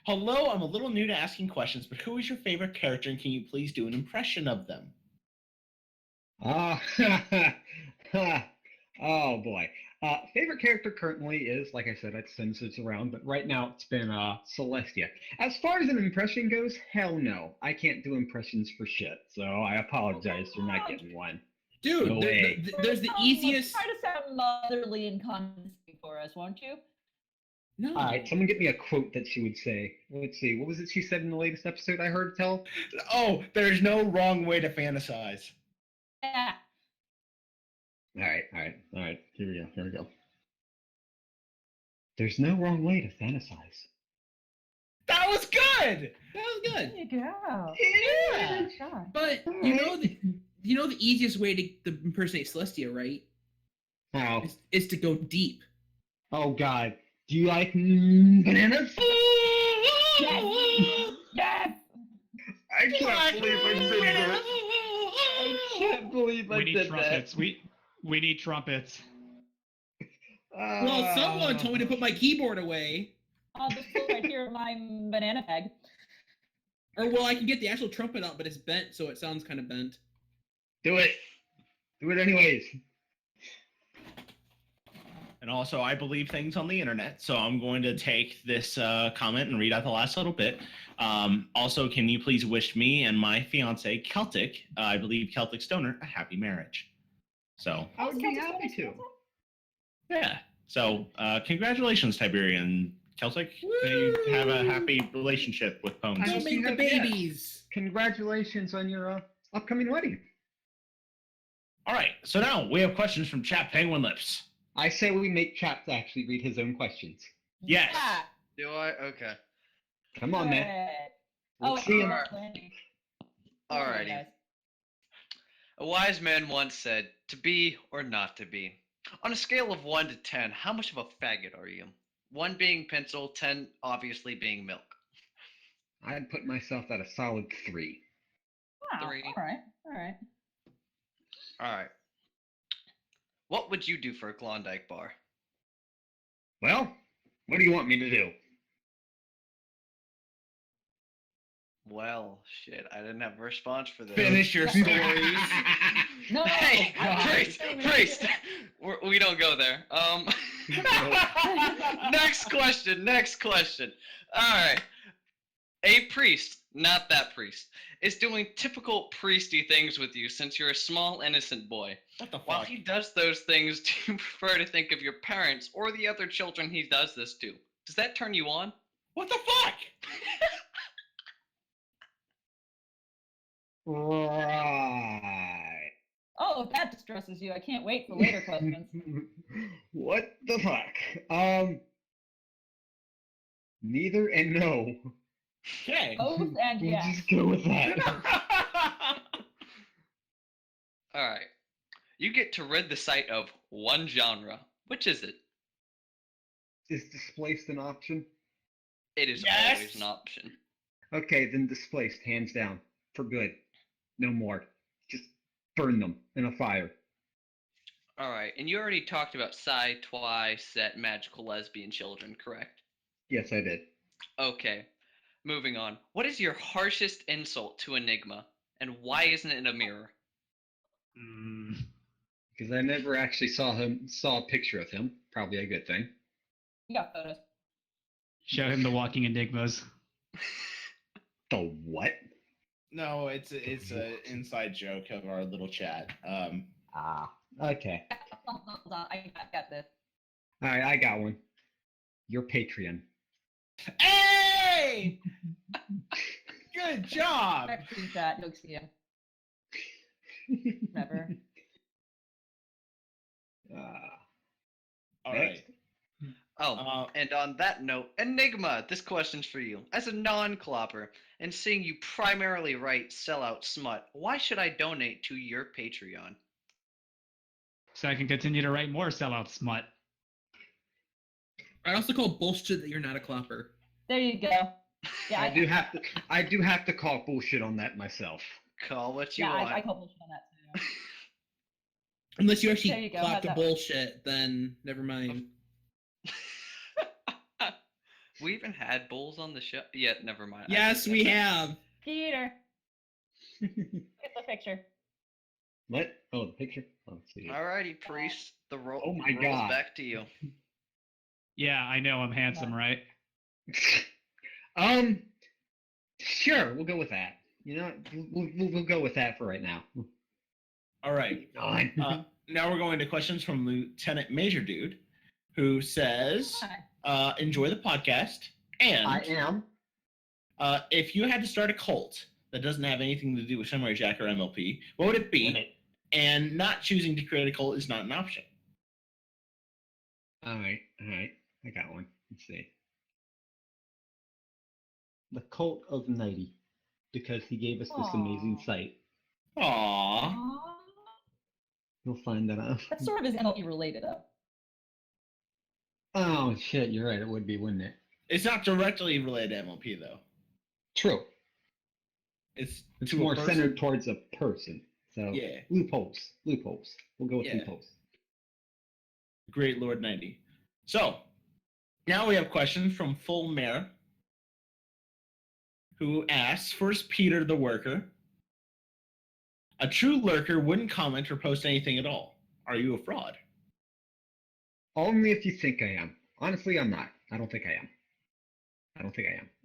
Hello, I'm a little new to asking questions, but who is your favorite character, and can you please do an impression of them? Oh boy. Favorite character currently is, like I said, since it's around, but right now it's been Celestia. As far as an impression goes, hell no. I can't do impressions for shit, so I apologize for not getting one. Dude, No way. there's the easiest. Try to sound motherly and condescending for us, won't you? No. All right, someone get me a quote that she would say. Let's see. What was it she said in the latest episode I heard tell? Oh, there's no wrong way to fantasize. Yeah. All right. Here we go. There's no wrong way to fantasize. That was good. That was good. There you go. Yeah. Good job. But you know the easiest way to impersonate Celestia, right? How? Is to go deep. Oh God. Do you like bananas? Yes. I can't believe I did that. I can't believe I We did need trumpets. We need trumpets. that. Well, someone told me to put my keyboard away. This is right here, my banana bag. Or well, I can get the actual trumpet out, but it's bent, so it sounds kind of bent. Do it. Do it anyways. And also, I believe things on the internet, so I'm going to take this comment and read out the last little bit. Also, can you please wish me and my fiance, Celtic, I believe Celtic Stoner, a happy marriage? So, I would be happy to. yeah. So, congratulations, Tiberian Celtic. May you have a happy relationship with Pones. I Don't hope make you the have- babies. Congratulations on your upcoming wedding. All right. So now we have questions from Chat Penguin Lips. I say we make Chap actually read his own questions. Yes. Yeah. Do I? Okay. Come on, man. Alright. Let's see him. alright. planning. Alrighty. Guys. A wise man once said, "To be or not to be." On a scale of 1 to 10, how much of a faggot are you? 1 being pencil, 10 obviously being milk. I'd put myself at a solid 3. Wow. 3. All right. Alright. What would you do for a Klondike bar? Well, what do you want me to do? Well, shit, I didn't have a response for this. Finish your stories. No. Hey, God. priest! We don't go there. Next question. Alright. A priest, not that priest, is doing typical priesty things with you since you're a small, innocent boy. What the While fuck? he does those things, do you prefer to think of your parents or the other children he does this to? Does that turn you on? What the fuck? Right. Oh, if that distresses you, I can't wait for later questions. What the fuck? Neither and no. Okay. Both and We'll yes. just go with that. Alright. You get to rid the site of one genre. Which is it? Is displaced an option? It is Yes! always an option. Okay, then displaced, hands down. For good. No more. Just burn them in a fire. Alright, and you already talked about sci, twi, set, magical lesbian children, correct? Yes, I did. Okay. Moving on. What is your harshest insult to Enigma? And why isn't it a mirror? Because I never actually saw a picture of him. Probably a good thing. You got photos. Show him the walking enigmas. The what? No, it's a inside joke of our little chat. Okay. Hold on. I got this. All right, I got one. Your Patreon. Hey! Good job. Next screenshot, you'll see him. Never. All Next. right. Oh, and on that note, Enigma, this question's for you. As a non-clopper, and seeing you primarily write sellout smut, why should I donate to your Patreon? So I can continue to write more sellout smut. I also call bullshit that you're not a clopper. There you go. Yeah, I do have to call bullshit on that myself. Call what you yeah, want. I call bullshit on that too. Unless you There actually you go, clopped how's the that? bullshit, then never mind. We even had bulls on the show. Yeah, never mind. Yes, we have. Skeeter, get the picture. What? Oh, the picture? Oh, let's see. Alrighty, priest. The roll. Oh my roll's God. Back to you. Yeah, I know I'm handsome, right? Sure, we'll go with that. You know, we'll go with that for right now. All right. Fine. Now we're going to questions from Lieutenant Major Dude. who says, enjoy the podcast. And I am. If you had to start a cult that doesn't have anything to do with Samurai Jack or MLP, what would it be? And not choosing to create a cult is not an option. All right. I got one. Let's see. The Cult of Nighty, because he gave us this amazing site. Aww. You'll find that out. That sort of is MLP related, though. Oh shit, you're right. It would be, wouldn't it? It's not directly related to MLP though. True. It's more centered towards a person. So yeah. Loopholes. We'll go with loopholes. Great Lord 90. So now we have questions from Full Mare, who asks, first Peter the Worker. A true lurker wouldn't comment or post anything at all. Are you a fraud? Only if you think I am. Honestly, I'm not. I don't think I am.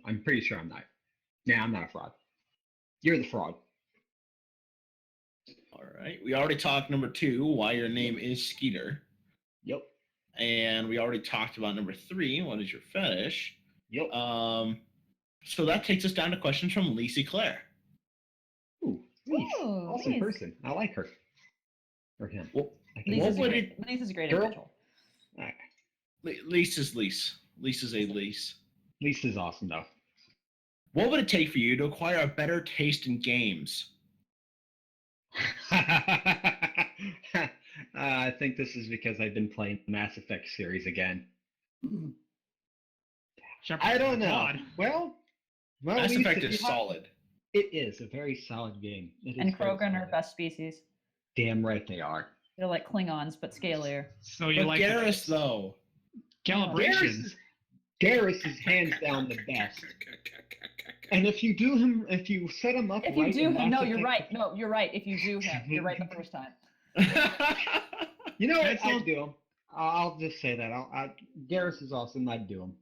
I'm pretty sure I'm not. Nah, I'm not a fraud. You're the fraud. All right. We already talked number 2, why your name is Skeeter. Yep. And we already talked about number 3, what is your fetish? Yep. So that takes us down to questions from Lacey Claire. Ooh, awesome person. I like her. Or him. Lisa's a great individual. Right. Lisa's Lise. Lisa's a Lise. Lisa's awesome, though. What would it take for you to acquire a better taste in games? I think this is because I've been playing the Mass Effect series again. I don't know. Well, Mass Effect is solid. It is a very solid game. And Krogan are best species. Damn right they are. They're like Klingons, but scalier. So you like Garrus, though. Calibration. Garrus is hands down the best. And if you set him up, if you do him, no, you're right. No, you're right. If you do him, you're right the first time. You know what? I'd do him. I'll just say that. Garrus is awesome. I'd do him.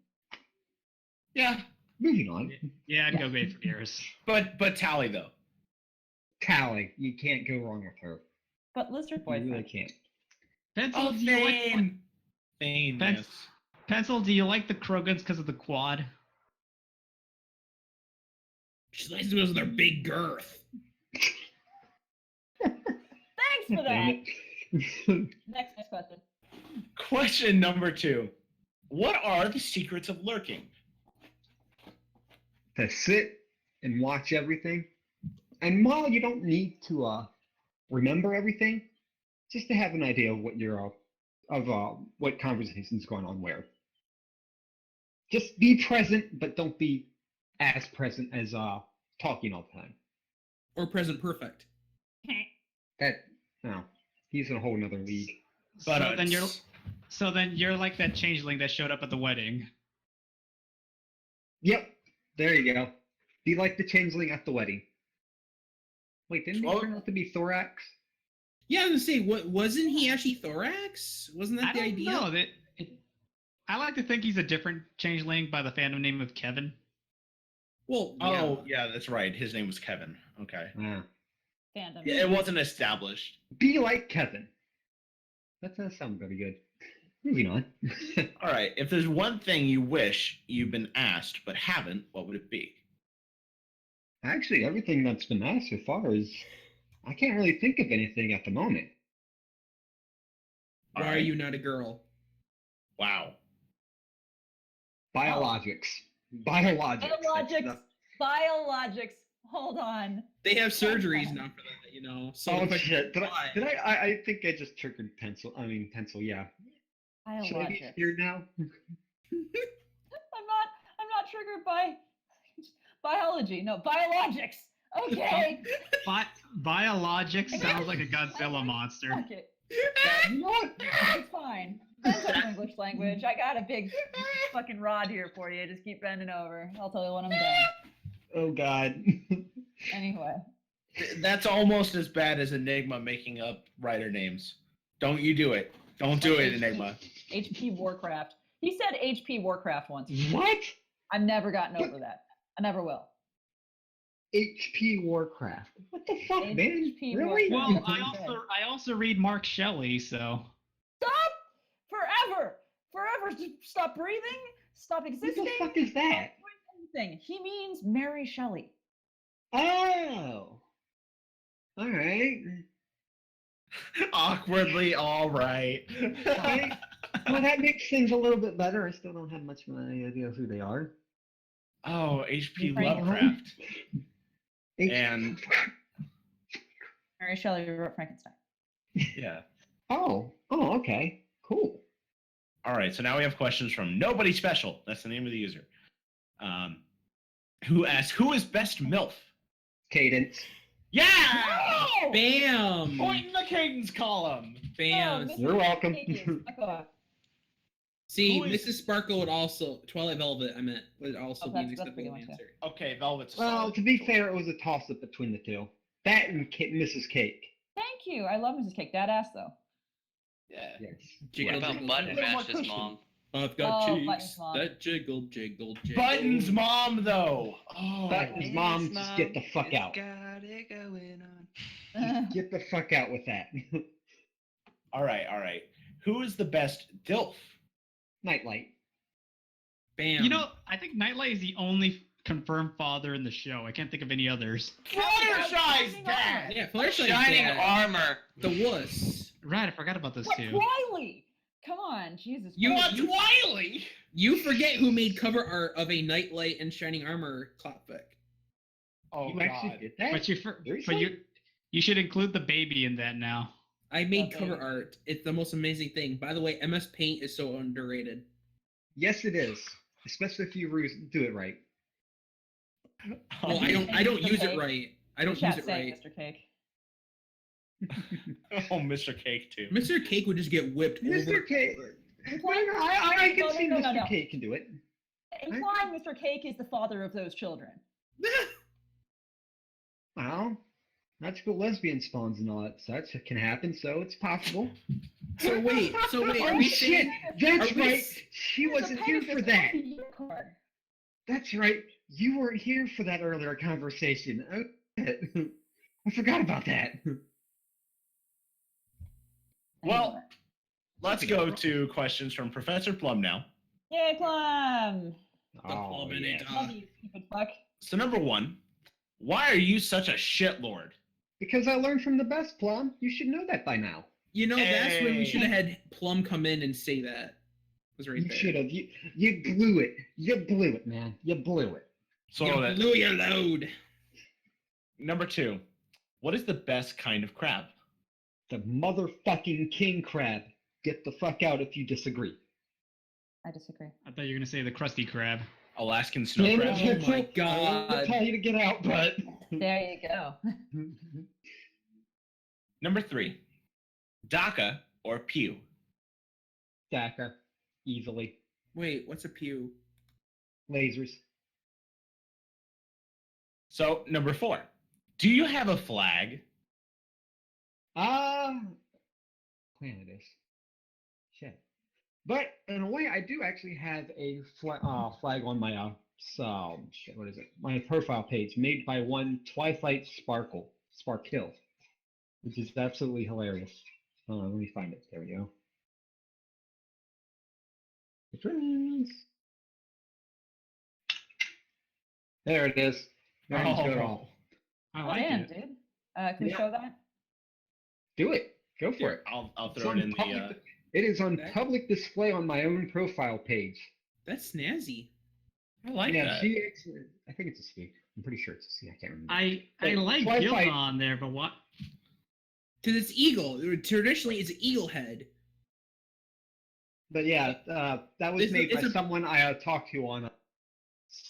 Yeah. Moving on. Yeah, I'd go bait for Garrus. But Tally though. Tally, you can't go wrong with her. But Lizard Boy, you really can't. Pencil, do you like Thane, yes. Pencil, do you like the Krogans because of the quad? She likes because of their big girth. Thanks for that. Next question. Question number 2. What are the secrets of lurking? To sit and watch everything. And while you don't need to remember everything, just to have an idea of what you're what conversation's going on where. Just be present, but don't be as present as talking all the time. Or present perfect. He's in a whole nother league. But so then you're like that changeling that showed up at the wedding. Yep. There you go. Be like the changeling at the wedding. Wait, didn't he turn out to be Thorax? Yeah, I was gonna say, wasn't he actually Thorax? Wasn't that the idea? No, I like to think he's a different changeling by the fandom name of Kevin. Well, yeah, that's right. His name was Kevin. Okay. Yeah. Fandom. Yeah, it wasn't established. Be like Kevin. That does sound very good. Moving on. All right. If there's one thing you wish you've been asked but haven't, what would it be? Actually, everything that's been asked so far is... I can't really think of anything at the moment. Why are you not a girl? Wow. Biologics. Biologics. Hold on. They have surgeries now for that, you know. So shit. I think I just triggered Pencil. Yeah. Biologics. Should I be here now? I'm not triggered by biology. No, biologics. Okay. Biologics sounds like a Godzilla monster. Fuck it. You know what? It's fine. Depends on English language. I got a big fucking rod here for you. Just keep bending over. I'll tell you when I'm done. Oh, God. Anyway. That's almost as bad as Enigma making up writer names. Don't you do it. Don't do it, Enigma. HP Warcraft. He said HP Warcraft once. What? I've never gotten over that. I never will. HP Warcraft. What the fuck, man? HP Really? Well, I also read Mark Shelley, so. Stop! Forever Or stop breathing, stop existing. What the fuck is that? Anything. He means Mary Shelley. Oh. All right. Awkwardly, all right. Okay. Well, that makes things a little bit better. I still don't have much of an idea of who they are. Oh, H.P. Frank- Lovecraft. And Mary Shelley wrote Frankenstein. yeah. Oh, okay. Cool. All right, so now we have questions from Nobody Special. That's the name of the user. Who asks, who is best MILF? Cadence. Yeah! Oh! Bam! Point in the cadence column. Bam! Mrs. You're welcome. Cakey, fuck off. See, Who is- Mrs. Sparkle would also Twilight Velvet. I meant would also Oh, be an that's acceptable pretty much answer. Okay, Velvet's a Well, solid to be choice. fair, it was a toss-up between the two. That and Mrs. Cake. Thank you. I love Mrs. Cake. That ass though. Yeah. Yes. Jiggle, What about jiggle, Button jiggle. Mash's cushion. mom? I've got Oh, cheeks Button's mom. that jiggle, jiggle, jiggle. Button's mom, though. Oh. Button's mom, just get the fuck out. Got it going on. Get the fuck out with that. All right. Who is the best DILF? Nightlight. Bam. You know, I think Nightlight is the only confirmed father in the show. I can't think of any others. Fluttershy's dad. Yeah, Fluttershy's Shining dad, armor. the wuss. Right, I forgot about those What, two. Wiley? Come on, Jesus. You Christ. want Wiley? You forget who made cover art of a Nightlight and Shining Armor clapbook. Oh You actually God. did that? But Seriously? you should include the baby in that now. I made Okay. cover art. It's the most amazing thing. By the way, MS Paint is so underrated. Yes, it is. Especially if you do it right. Well, I don't use it right. I don't use Chat it saying right. Mr. Cake. Oh, Mr. Cake too. Mr. Cake would just get whipped Mr. over. Cake. I can see No, Mr. no. Cake can do it. Implying Mr. Cake is the father of those children. Well, magical lesbian spawns and all that such can happen, so it's possible. So wait, are Oh we shit! saying? That's are we right. s- She There's a wasn't here Pegasus for that. on the unicorn. That's right. You weren't here for that earlier conversation. Oh, shit. I forgot about that. Well, let's go to questions from Professor Plum now. Yay, Plum! Oh, yeah. Love you, stupid fuck. So number one, why are you such a shitlord? Because I learned from the best, Plum. You should know that by now. You know, that's when we Hey. should have had Plum come in and say that. It was right You there. should have. You blew it. You blew it, man. You blew it. So You that, blew your load. number two, what is the best kind of crab? The motherfucking king crab. Get the fuck out if you disagree. I disagree. I thought you were gonna say the Krusty Krab. Alaskan snow Damn crab. it, Oh my Pixel. I wanted God. to tell you to get out, but. There you go. Number three, DACA or Pew? DACA. Easily. Wait, what's a pew? Lasers. So number four, do you have a flag? Planet is. Shit. But in a way, I do actually have a flag on my shit, what is it? My profile page, made by one Twilight Sparkle, Sparkhill, which is absolutely hilarious. Hold on, let me find it. There we go. Friends. There it is. There you go. I Oh, like damn, it. dude. Can we Yeah. show that? Do it. Go for it. I'll It's throw it on in public- the. It is on That- public display on my own profile page. That's snazzy. I like Yeah, that. she actually, I think it's a C. I'm pretty sure it's a C. I can't remember. I Hey, like Wi-Fi- Gilda on there, but what? Because it's eagle. Traditionally, it's an eagle head. But yeah, that was It's a- made by it's a- someone I talked to on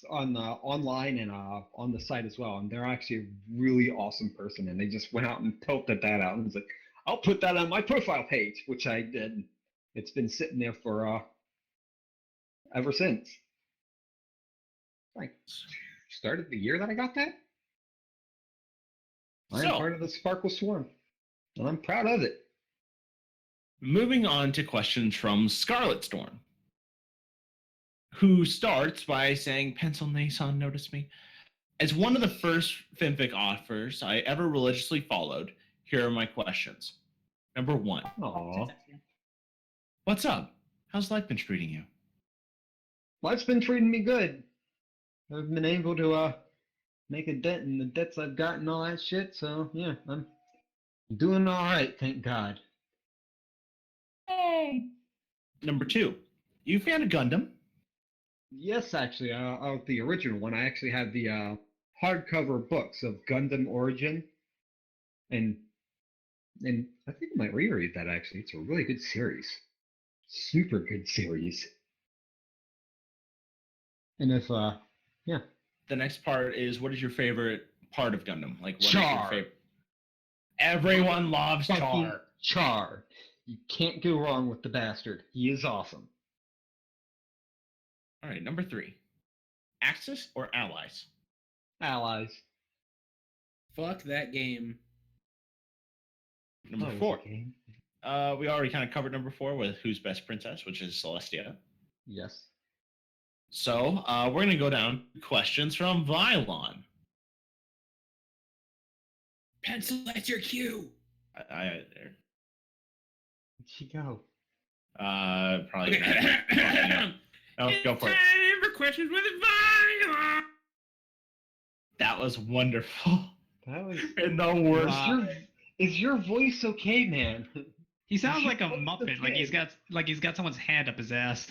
online and on the site as well. And they're actually a really awesome person. And they just went out and poked that out and was like, "I'll put that on my profile page," which I did. It's been sitting there for ever since. Like started the year that I got that. I'm So- part of the Sparkle Swarm, and I'm proud of it. Moving on to questions from Scarlet Storm, who starts by saying, Pencil Nason noticed me. As one of the first fanfic authors I ever religiously followed, here are my questions. Number one, Aww. what's up? How's life been treating you? Life's been treating me good. I've been able to make a dent in the debts I've got and all that shit. So yeah, I'm doing all right, thank God. Hey. Number 2, you found a Gundam. Yes, actually, the original one. I actually have the hardcover books of Gundam Origin, and I think I might reread that. Actually, it's a really good series, super good series. And if yeah, The next part is, what is your favorite part of Gundam? Like, what is Char. your favorite? Everyone loves fucking Char. Char. You can't go wrong with the bastard. He is awesome. All right, number 3, Axis or Allies? Allies. Fuck that game. Number Oh, 4. okay. We already kind of covered number 4 with Who's Best Princess, which is Celestia. Yes. So we're going to go down to questions from Vylon. Pencil, that's your cue. Where'd she go? Probably. Oh, go for it. Time for questions with Vylon. That was wonderful. That was. In the worst. Is your voice okay, man? He sounds You like a should post the Muppet, like he's got someone's hand up his ass.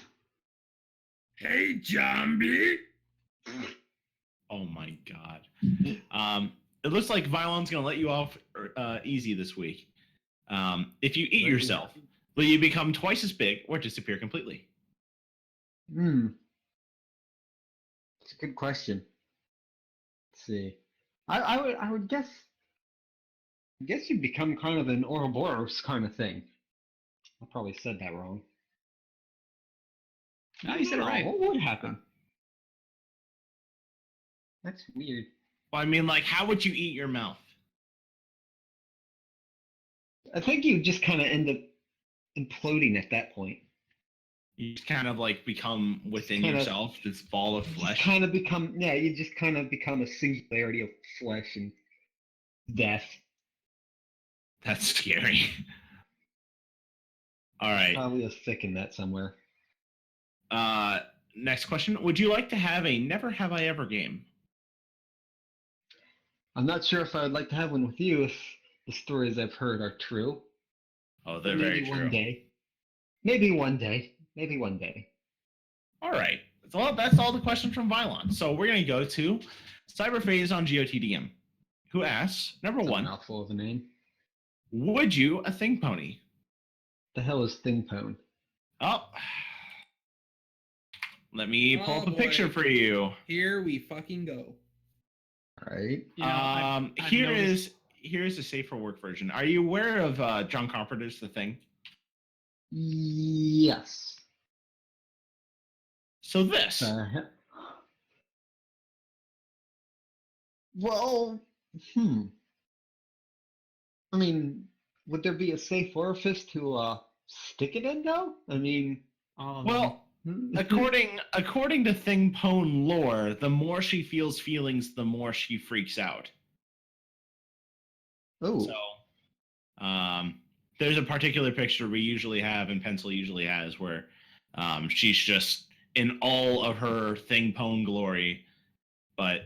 Hey, zombie. Oh my god. It looks like Vylon's going to let you off easy this week. If you eat yourself, will you become twice as big or disappear completely? It's a good question. Let's see. I would guess. I guess you'd become kind of an Ouroboros kind of thing. I probably said that wrong. No, you said it right. What would happen? That's weird. Well, I mean, like, how would you eat your mouth? I think you just kind of end up imploding at that point. You just kind of like become within Kind of- yourself, this ball of You flesh. just kind of become, yeah, you just kind of become a singularity of flesh and death. That's scary. All right. Probably a thick in that somewhere. Next question. Would you like to have a Never Have I Ever game? I'm not sure if I would like to have one with you if the stories I've heard are true. Oh, they're Maybe very true. one day. Maybe one day. Maybe one day. All right. So that's all the questions from Vylon. So we're going to go to Cyberphase on GOTDM, who asks, number That's a 1, mouthful of a name. would you a thing pony? The hell is Thingpone? Oh, let me pull Oh, up a boy. picture for you. Here we fucking go. Alright. You know, I've Here's noticed- a safer work version. Are you aware of John Carpenter's The Thing? Yes. So this. Well, I mean, would there be a safe orifice to stick it in though? I mean, all of Well, according to Thingpone lore, the more she feels feelings, the more she freaks out. oh, So, there's a particular picture we usually have, and Pencil usually has, where she's just in all of her Thingpone glory. But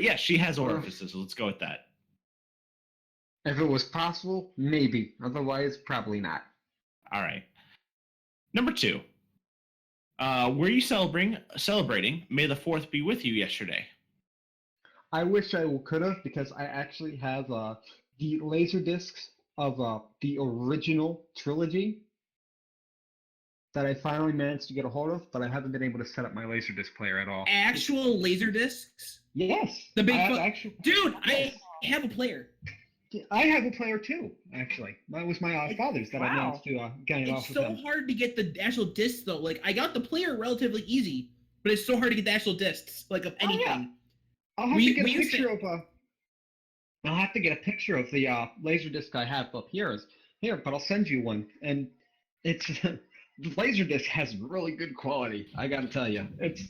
yeah, she has orifices. So let's go with that. if it was possible, maybe. Otherwise, probably not. All right. Number 2. Were you celebrating May the 4th be with you yesterday? I wish I could have, because I actually have the laser discs of the original trilogy that I finally managed to get a hold of, but I haven't been able to set up my Laserdisc player at all. Actual laser discs? Yes. The big I have fu- actual. Dude, Yes. I have a player. I have a player too, actually. That was my father's that I Wow. managed to get it It's off of so him. hard to get the actual discs though. Like I got the player relatively easy, but it's so hard to get the actual discs, like of Oh, yeah. anything. I'll have We- to get a we used to- picture of I'll have to get a picture of the Laserdisc I have up here. But I'll send you one. And it's the Laserdisc has really good quality. I got to tell you, it's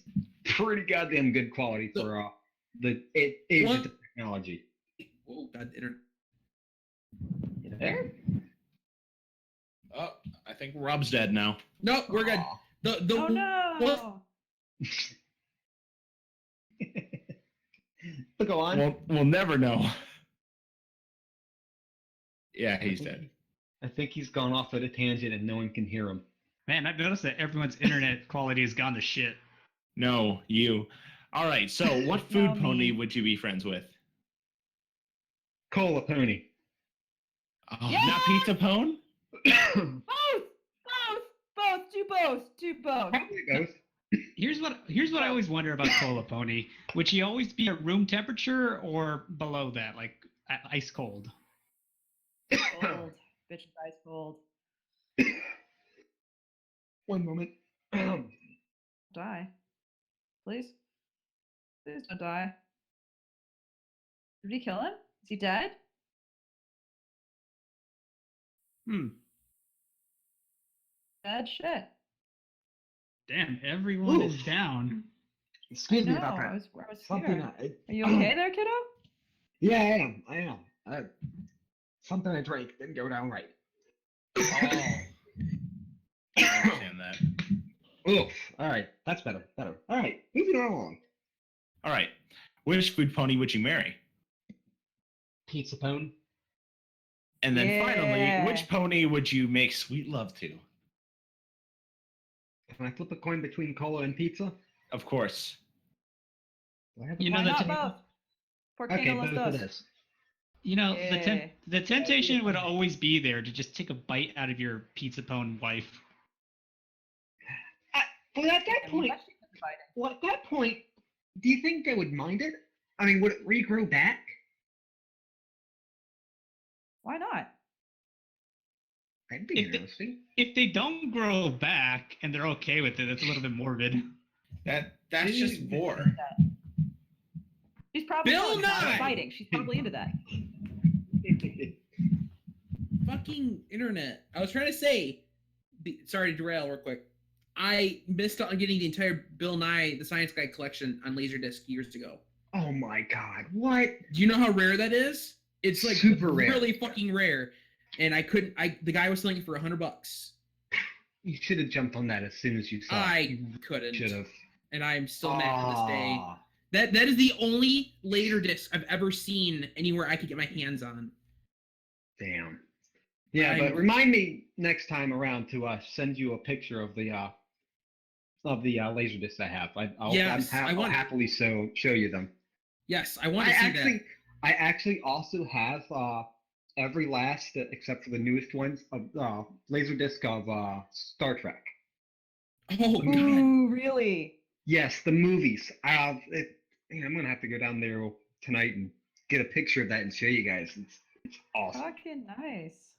pretty goddamn good quality for the age of the technology. Oh God, the internet. You there? Oh, I think Rob's dead now. Nope, we're good. Aw. Oh no! But go on. We'll never know. Yeah, he's dead. I think he's gone off at a tangent and no one can hear him. Man, I've noticed that everyone's internet quality has gone to shit. No, you. All right, so what food pony would you be friends with? Cola pony. Oh, not pizza pone? Both! Do both. Probably both. Here's what I always wonder about Cola Pony. Would she always be at room temperature or below that, like ice cold? Cold. Bitch is ice cold. One moment. Die. Please? Please don't die. Did we kill him? Is he dead? Bad shit. Damn, everyone Oof. is down. Excuse me No, about that. I was Something scared. Are you okay there, kiddo? Yeah, I am. Something I drank didn't go down right. Oh. I understand that. Oof. All right, that's better. All right, moving along. All right. Which food pony would you marry? Pizza pone. And then Yeah. finally, which pony would you make sweet love to? Can I flip a coin between cola and pizza? Of course. Do I have a You know coin? that Not to- both. Por Okay, qué no both los of dos? this. You know, Yeah. the temptation would always be there to just take a bite out of your pizza pone wife. Well, at that I mean, point, that shit was biting. well, at that point, do you think they would mind it? I mean, would it regrow back? Why not? That'd be If they- interesting. If they don't grow back and they're okay with it, that's a little bit morbid. That's just vor. She's probably Bill not Nye! biting. She's probably into that. Fucking internet. I was trying to say, sorry to derail real quick. I missed out on getting the entire Bill Nye the Science Guy collection on Laserdisc years ago. Oh my god, what? Do you know how rare that is? It's like Super rare. really fucking rare. And I couldn't. The guy was selling it for $100. You should have jumped on that as soon as you saw it. I couldn't. Should have. And I'm still mad to this day. That is the only Laserdisc I've ever seen anywhere I could get my hands on. Damn. Yeah, I'm- but remind me next time around to send you a picture of the Laserdiscs I have. I'll Yes, I I'll want- happily show you them. Yes, I want to see that. I actually also have every last, except for the newest ones, of Laserdisc of Star Trek. Oh god. Ooh, really? Yes, the movies. I'm gonna have to go down there tonight and get a picture of that and show you guys. It's awesome, Fucking nice.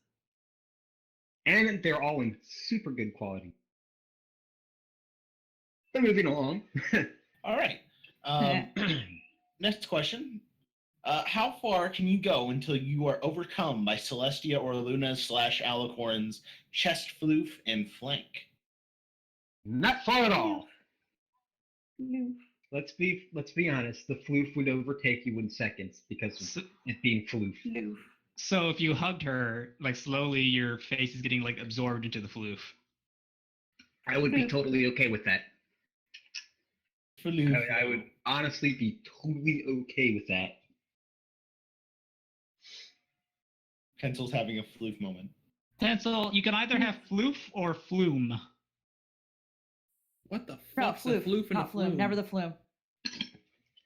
and they're all in super good quality. But moving along. All right. Next question. How far can you go until you are overcome by Celestia or Luna / Alicorn's chest floof and flank? Not far at all. Let's be honest. The floof would overtake you in seconds because of it being floof. So if you hugged her, like slowly, your face is getting like absorbed into the floof. I would be totally okay with that. Floof. I would honestly be totally okay with that. Pencil's having a floof moment. Pencil, you can either have floof or flume. What the No, fuck's a floof, floof and a not flume. flume? Never the flume.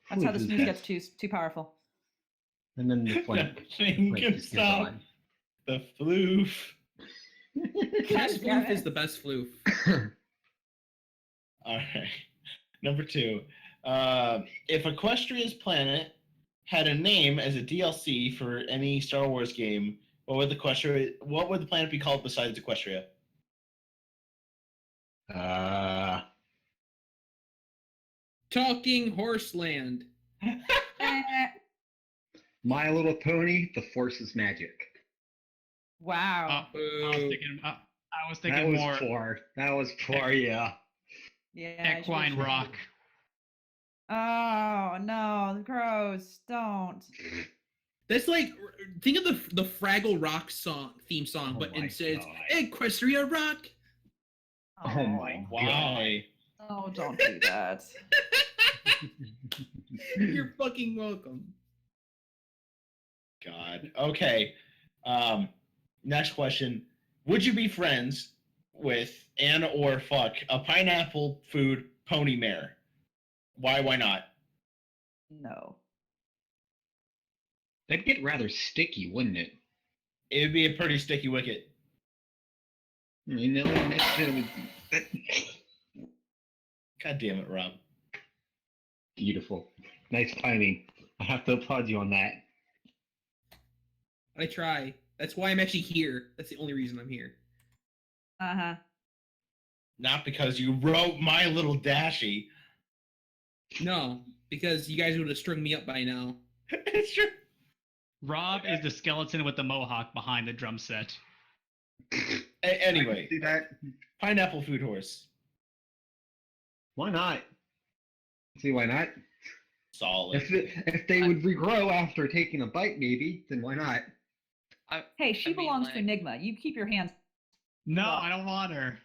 That's how the Floof is snooze best. gets too powerful. And then the flank. Nothing flank can just gets stop on. the floof. Best damn floof it. is the best floof. All right. Number 2. If Equestria's planet had a name as a DLC for any Star Wars game, what would the planet be called besides Equestria? Talking Horseland. My Little Pony, The Force is Magic. Wow. I was thinking, I was That thinking was more poor. That was poor, yeah. Yeah. equine rock. Oh no, gross! Don't. That's like, think of the Fraggle Rock theme song, Oh but my instead God. it's Equestria Rock. Oh my God. Why? Oh, don't do that. You're fucking welcome. God. Okay. Next question. Would you be friends with and or fuck a pineapple food pony mare? Why not? No. That'd get rather sticky, wouldn't it? It would be a pretty sticky wicket. I mean, God damn it, Rob. beautiful. Nice timing. I have to applaud you on that. I try. That's why I'm actually here. That's the only reason I'm here. Uh-huh. Not because you wrote My Little Dashie. No, because you guys would have strung me up by now. It's true. Rob is the skeleton with the mohawk behind the drum set. Anyway, See that? pineapple food horse. Why not? See why not? Solid. If they would regrow after taking a bite, maybe, then why not? Hey, she mean, belongs like, to Enigma. You keep your hands. No, Rob. I don't want her.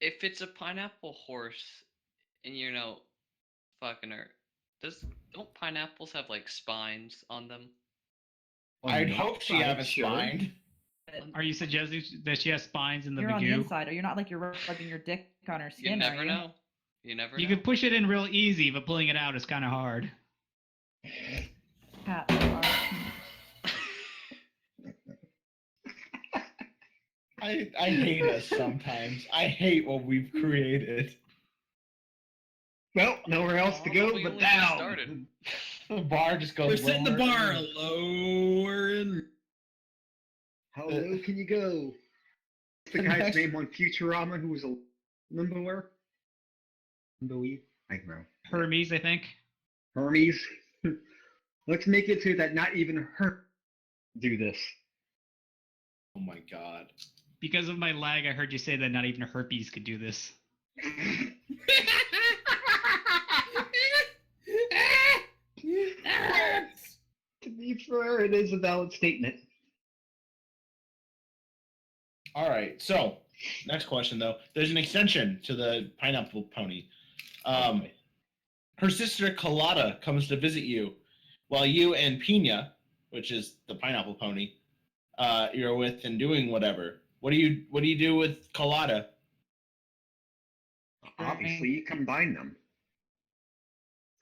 If it's a pineapple horse, and fucking her, don't pineapples have like spines on them? I'd hope she have a spine. Are you suggesting that she has spines in the You're on the bagoo? inside, or you're not like you're rubbing your dick on her skin, You never are you? know. You never You know. could push it in real easy, but pulling it out is kind of hard. Cats are- I hate us sometimes. I hate what we've created. Well, nowhere else to go We but only just down. started. The bar just goes We're setting the lower bar and- lower and How low can you go? What's the guy's name on Futurama who was a limboer? Limboey? I don't know. Hermes, I think. Hermes. Let's make it so that not even her do this. Oh my god. Because of my lag, I heard you say that not even herpes could do this. To be fair, it is a valid statement. All right. So, next question though. There's an extension to the pineapple pony. Her sister Colada comes to visit you, while you and Pina, which is the pineapple pony, you're with and doing whatever. What do you do with Colada? Obviously, you combine them.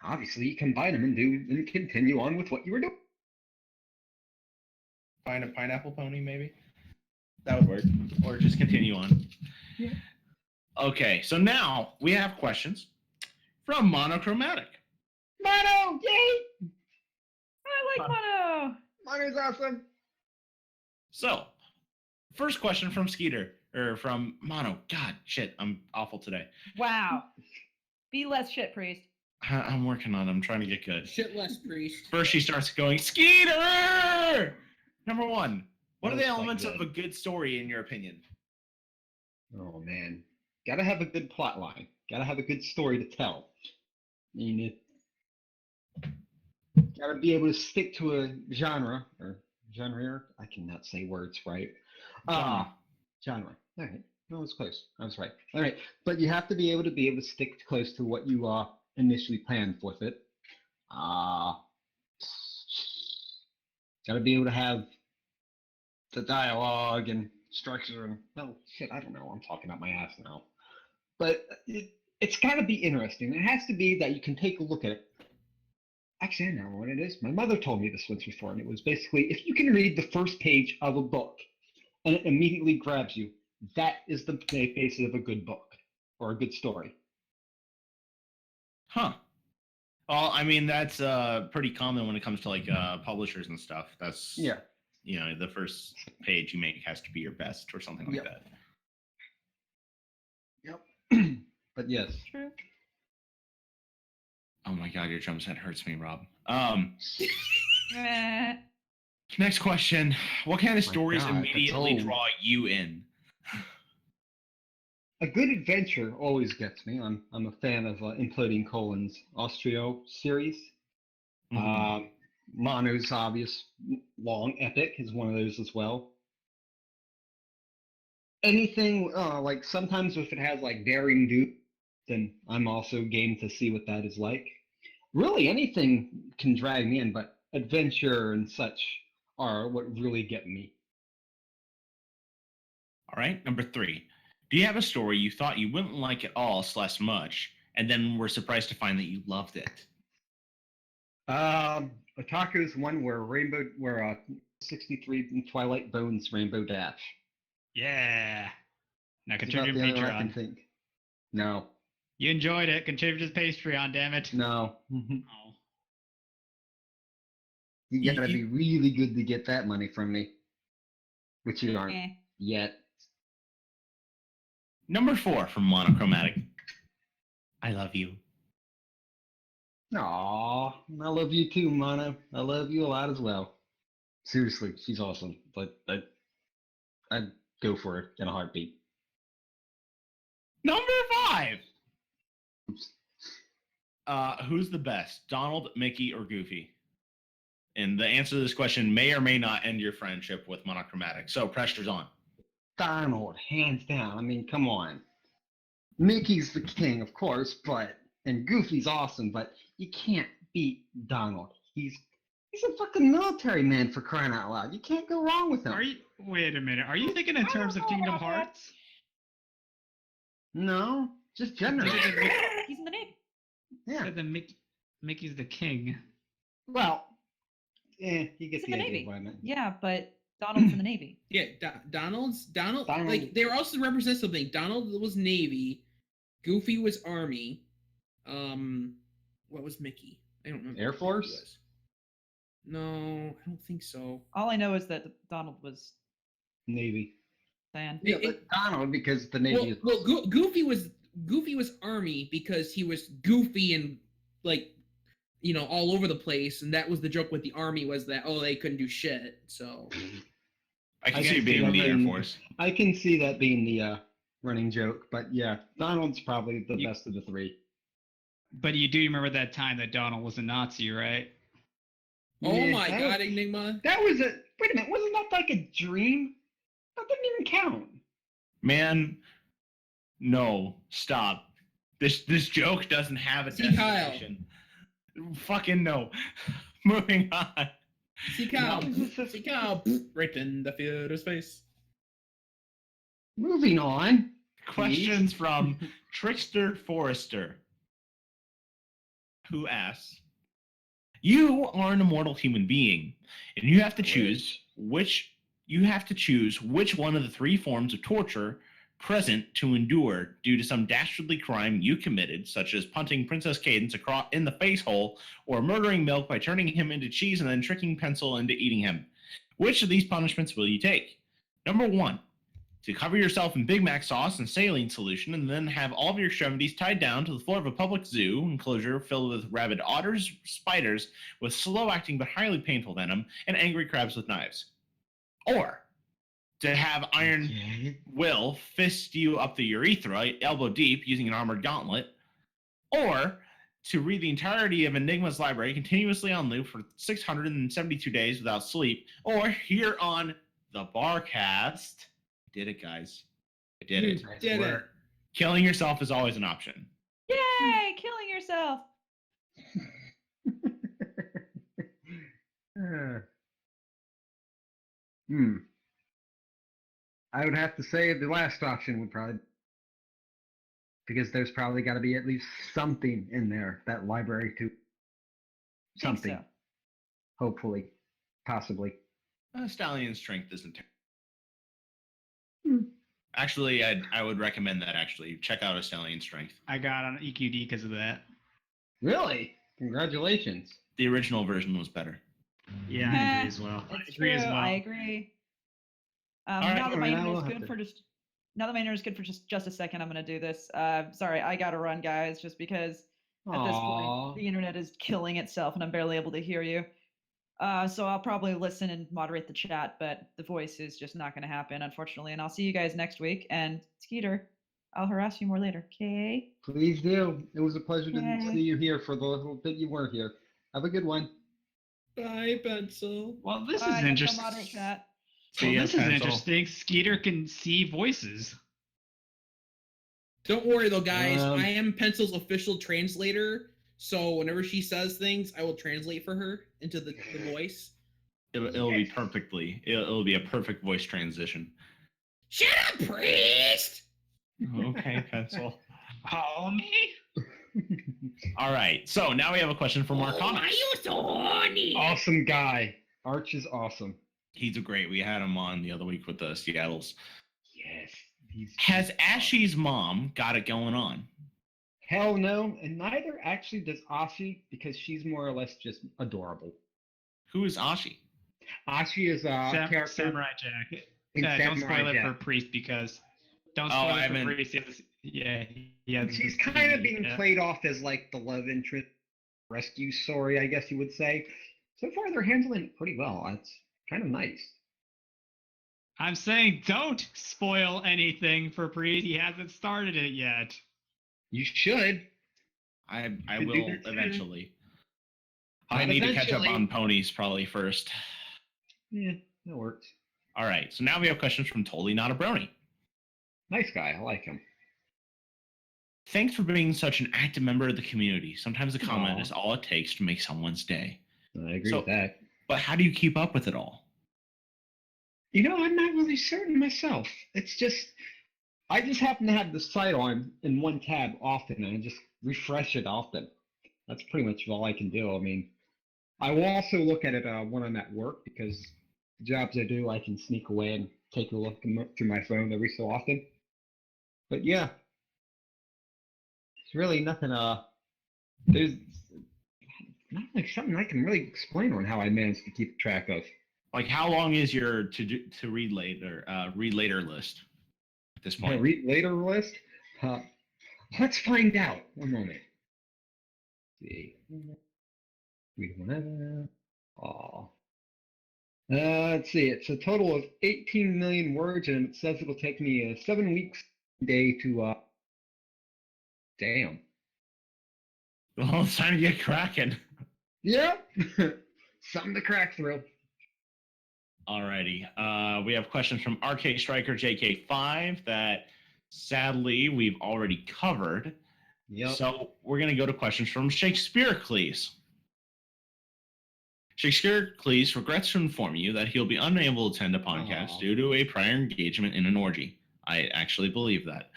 And continue on with what you were doing. Find a pineapple pony, maybe? That would work. Or just continue on. Yeah. Okay, so now we have questions from Monochromatic. Mono! Yay! I like Mono. Mono's awesome. So, first question from Skeeter, or from Mono. God, shit, I'm awful today. Wow. Be less shit, priest. I'm working on it. I'm trying to get good. shit less, priest. First, she starts going, Skeeter! Number one, what are That the was quite elements of good. a good story, in your opinion? Oh man, gotta have a good plot line. Gotta have a good story to tell. I mean, gotta be able to stick to a genre or genre. I cannot say words right. Genre. All right. No, it's close. I was right. All right, but you have to be able to stick close to what you initially planned with it. Gotta be able to have the dialogue and structure and well, shit. I don't know. I'm talking out my ass now. But it's got to be interesting. It has to be that you can take a look at it. Actually, I know what it is. My mother told me this once before, and it was basically if you can read the first page of a book and it immediately grabs you, that is the basis of a good book or a good story. Huh. Well, I mean, that's pretty common when it comes to like publishers and stuff. That's Yeah. You know, the first page you make has to be your best or something like Yep. that. Yep. But yes. True. Oh my god, your drum set hurts me, Rob. Eh. Next question. What kind of My stories God, that's immediately old. draw you in? A good adventure always gets me. I'm a fan of Imploding Colon's Austrio series. Mono's obvious long epic is one of those as well. Anything like sometimes if it has like daring do, then I'm also game to see what that is like. Really, anything can drag me in, but adventure and such are what really get me. All right, number 3. Do you have a story you thought you wouldn't like at all / much, and then were surprised to find that you loved it? Otaku's one where 63 Twilight Bones Rainbow Dash. Yeah. Now It's contribute about to the only one I can Patreon. think. No. You enjoyed it. Contribute to Patreon, damn it. No. Oh. You gotta be really good to get that money from me. Which you aren't yet. Number 4 from Monochromatic. I love you. Aww, I love you too, Mono. I love you a lot as well. Seriously, she's awesome. But I'd go for it in a heartbeat. Number 5. Who's the best, Donald, Mickey, or Goofy? And the answer to this question may or may not end your friendship with Monochromatic. So pressure's on. Donald, hands down. I mean, come on. Mickey's the king, of course, and Goofy's awesome, but you can't beat Donald. He's a fucking military man, for crying out loud. You can't go wrong with him. Wait a minute. Are you thinking in terms of Kingdom Hearts? No, just generally. He's in the Navy. Yeah. Said that Mickey's the king. Well, he He's gets in the the idea Navy. what I meant. Yeah, but Donald's in the Navy. Yeah, Donald, like they were also represent something. Donald was Navy, Goofy was Army. What was Mickey? I don't remember. Air Force? No, I don't think so. All I know is that Donald was Navy. saying. Yeah, but Donald because the Navy is. Well, Goofy was Army because he was goofy and like, all over the place, and that was the joke with the Army was that they couldn't do shit. So I can see being in the Air Force. I can see that being the running joke, but yeah, Donald's probably the best of the 3. But you do remember that time that Donald was a Nazi, right? Oh my God, Enigma! That was wait a minute, wasn't that like a dream? That didn't even count. Man, no, stop. This joke doesn't have a destination. Fucking no. Moving on. See Kyle. See Kyle. Right in the Führer's face. Moving on. Questions from Trickster Forrester, who asks, you are an immortal human being, and you have to choose which one of the 3 forms of torture present to endure due to some dastardly crime you committed, such as punting Princess Cadence across in the face hole or murdering Milk by turning him into cheese and then tricking Pencil into eating him. Which of these punishments will you take? Number 1, to cover yourself in Big Mac sauce and saline solution and then have all of your extremities tied down to the floor of a public zoo enclosure filled with rabid otters, spiders with slow-acting but highly painful venom, and angry crabs with knives. Or to have Iron Will fist you up the urethra, elbow deep, using an armored gauntlet. Or to read the entirety of Enigma's library continuously on loop for 672 days without sleep. Or here on the Barcast... Did it, guys. I did it. Did it. Killing yourself is always an option. Yay! Killing yourself. I would have to say the last option would probably, because there's probably got to be at least something in there, that library too. Something. So. Hopefully. Possibly. Stallion strength isn't Actually, I would recommend that, actually. Check out a Stallion strength. I got on EQD because of that. Really? Congratulations. The original version was better. Yeah, I agree as well. I agree. Now that my internet is good for just a second, I'm going to do this. Sorry, I got to run, guys, just because at this point, the internet is killing itself and I'm barely able to hear you. So I'll probably listen and moderate the chat, but the voice is just not going to happen, unfortunately. And I'll see you guys next week. And Skeeter, I'll harass you more later, okay? Please do. It was a pleasure to see you here for the little bit you were here. Have a good one. Bye, pencil. Well, this Bye, is have a interesting. moderate chat. Well, See ya, this is pencil. interesting. Skeeter can see voices. Don't worry though, guys. Um, I am Pencil's official translator, so whenever she says things, I will translate for her into the voice. It'll be perfectly. It'll be a perfect voice transition. Shut up, priest! Okay, pencil. Oh, me? All right. So now we have a question from our Why comics. you so horny? Awesome guy. Arch is awesome. He's great. We had him on the other week with the Seattle's. Yes. Has Ashy's mom got it going on? Hell no, and neither actually does Ashi because she's more or less just adorable. Who is Ashi? Ashi is a character Samurai Jack. in Don't Samurai spoil it Jack. for Priest because. Don't Oh, spoil I it for haven't- Priest. Yeah. She's kind of being played off as like the love interest rescue story, I guess you would say. So far, they're handling it pretty well. It's kind of nice. I'm saying don't spoil anything for Priest. He hasn't started it yet. You should. I can do will that soon. eventually. I Not need to catch up eventually. on ponies probably first. Yeah, that works. All right. So now we have questions from Totally Not a Brony. Nice guy. I like him. Thanks for being such an active member of the community. Sometimes a comment Aw. is all it takes to make someone's day. I agree So- with that. But how do you keep up with it all? You know, I'm not really certain myself. It's just, I just happen to have the site on in one tab often, and I just refresh it often. That's pretty much all I can do. I mean, I will also look at it when I'm at work because the jobs I do, I can sneak away and take a look through my phone every so often. But yeah, it's really nothing. There's not like something I can really explain on how I manage to keep track of. Like, how long is your to read later list at this My point? read later list. Let's find out. One moment. Let's see. Read whenever. Aw. Let's see. It's a total of 18 million words, and it says it'll take me 7 weeks a day to. Damn. Well, it's time to get cracking. Yep. Something to crack through. Alrighty. We have questions from RK Striker JK5 that sadly we've already covered. Yep. So we're going to go to questions from Shakespeare Cleese. Shakespeare Cleese regrets to inform you that he'll be unable to attend a podcast Aw. due to a prior engagement in an orgy. I actually believe that.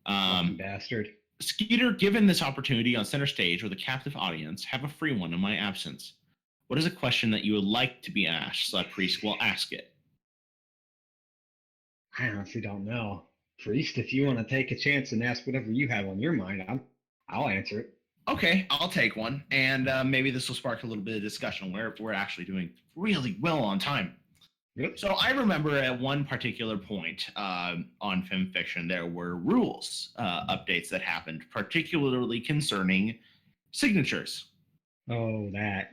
Fucking bastard. Skeeter, given this opportunity on center stage with a captive audience, have a free one in my absence. What is a question that you would like to be asked so that Priest will ask it? I honestly don't know. Priest, if you want to take a chance and ask whatever you have on your mind, I'll answer it. Okay, I'll take one, and maybe this will spark a little bit of discussion where we're actually doing really well on time. Yep. So I remember at one particular point on Film Fiction, there were rules updates that happened, particularly concerning signatures. Oh, that.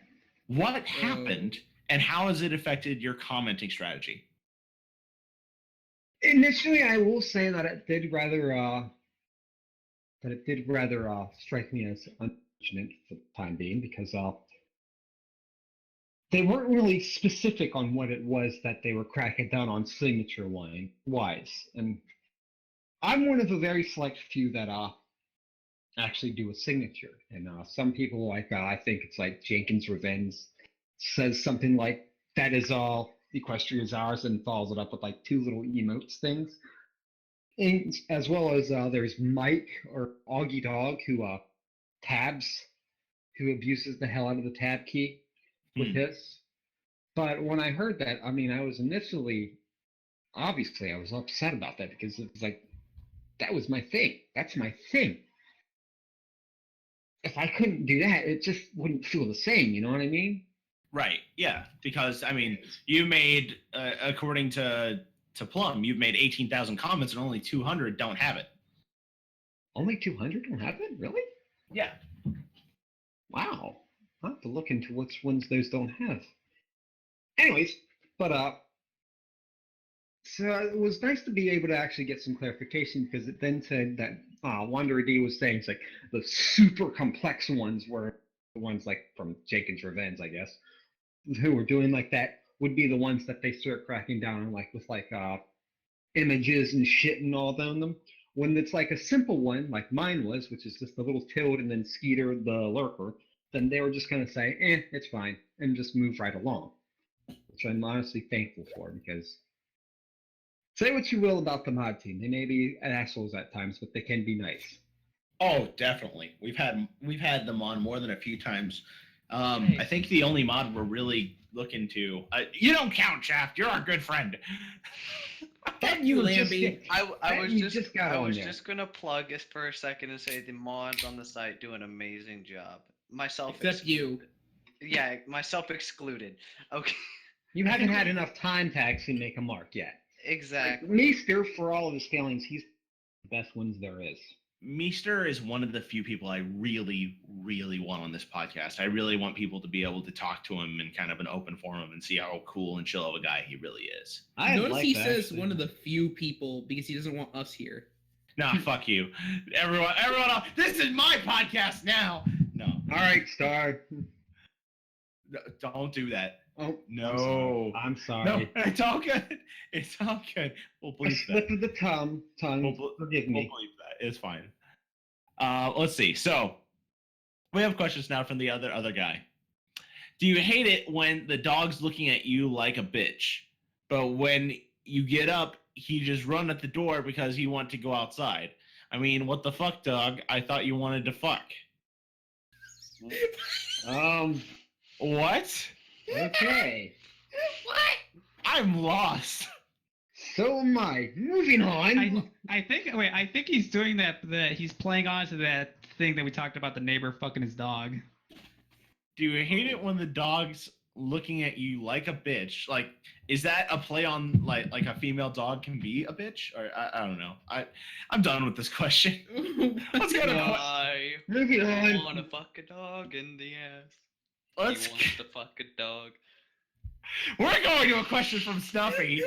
What happened, and how has it affected your commenting strategy? Initially, I will say that it did rather strike me as unfortunate for the time being because they weren't really specific on what it was that they were cracking down on signature wise, and I'm one of the very select few that actually do a signature, and some people like I think it's like Jenkins Revenge says something like that is all Equestria's ours and follows it up with like 2 little emotes things. And as well as there's Mike or Augie Dog who abuses the hell out of the tab key with his. But when I heard that, I mean, I was obviously I was upset about that because it was like, that was my thing. That's my thing. If I couldn't do that, it just wouldn't feel the same. You know what I mean? Right. Yeah. Because I mean, you made according to Plum, you've made 18,000 comments and only 200 don't have it. Only 200 don't have it? Really? Yeah. Wow. I'll have to look into which ones those don't have. Anyways, but so it was nice to be able to actually get some clarification because it then said that Wanderer D was saying it's like the super complex ones were the ones like from Jenkins Revenge, I guess, who are doing like that would be the ones that they start cracking down on, like with like images and shit and all on them. When it's like a simple one, like mine was, which is just the little toad and then Skeeter the Lurker, then they were just gonna say, it's fine, and just move right along. Which I'm honestly thankful for, because say what you will about the mod team, they may be assholes at times, but they can be nice. Oh, definitely. We've had them on more than a few times. Hey. I think the only mod we're really looking to. You don't count, Shaft. You're our good friend. That you Lambie. I was just gonna plug this for a second and say the mods on the site do an amazing job. Myself Except you. Yeah, myself excluded. Okay. You haven't had enough time to actually make a mark yet. Exactly. Like, Meester, for all of his failings, he's the best ones there is. Meester is one of the few people I really, really want on this podcast. I really want people to be able to talk to him in kind of an open forum and see how cool and chill of a guy he really is. I notice he says one of the few people because he doesn't want us here. Nah, fuck you. Everyone else, this is my podcast now. No. All right, Star. No, don't do that. Oh, no. I'm sorry. No, it's all good. It's all good. We'll bleep a slip of the tongue. Forgive me. We'll bleep that. It's fine. Let's see. So we have questions now from the other guy. Do you hate it when the dog's looking at you like a bitch, but when you get up, he just run at the door because he wants to go outside? I mean, what the fuck, dog? I thought you wanted to fuck. What? Okay. What? I'm lost. So am I. Moving on. I think he's doing that he's playing on to that thing that we talked about, the neighbor fucking his dog. Do you hate it when the dog's looking at you like a bitch? Like, is that a play on like a female dog can be a bitch? Or I don't know. I'm done with this question. Let's go to Moving on. I want to fuck a dog in the ass. He wants to fuck a dog. We're going to a question from Snuffy.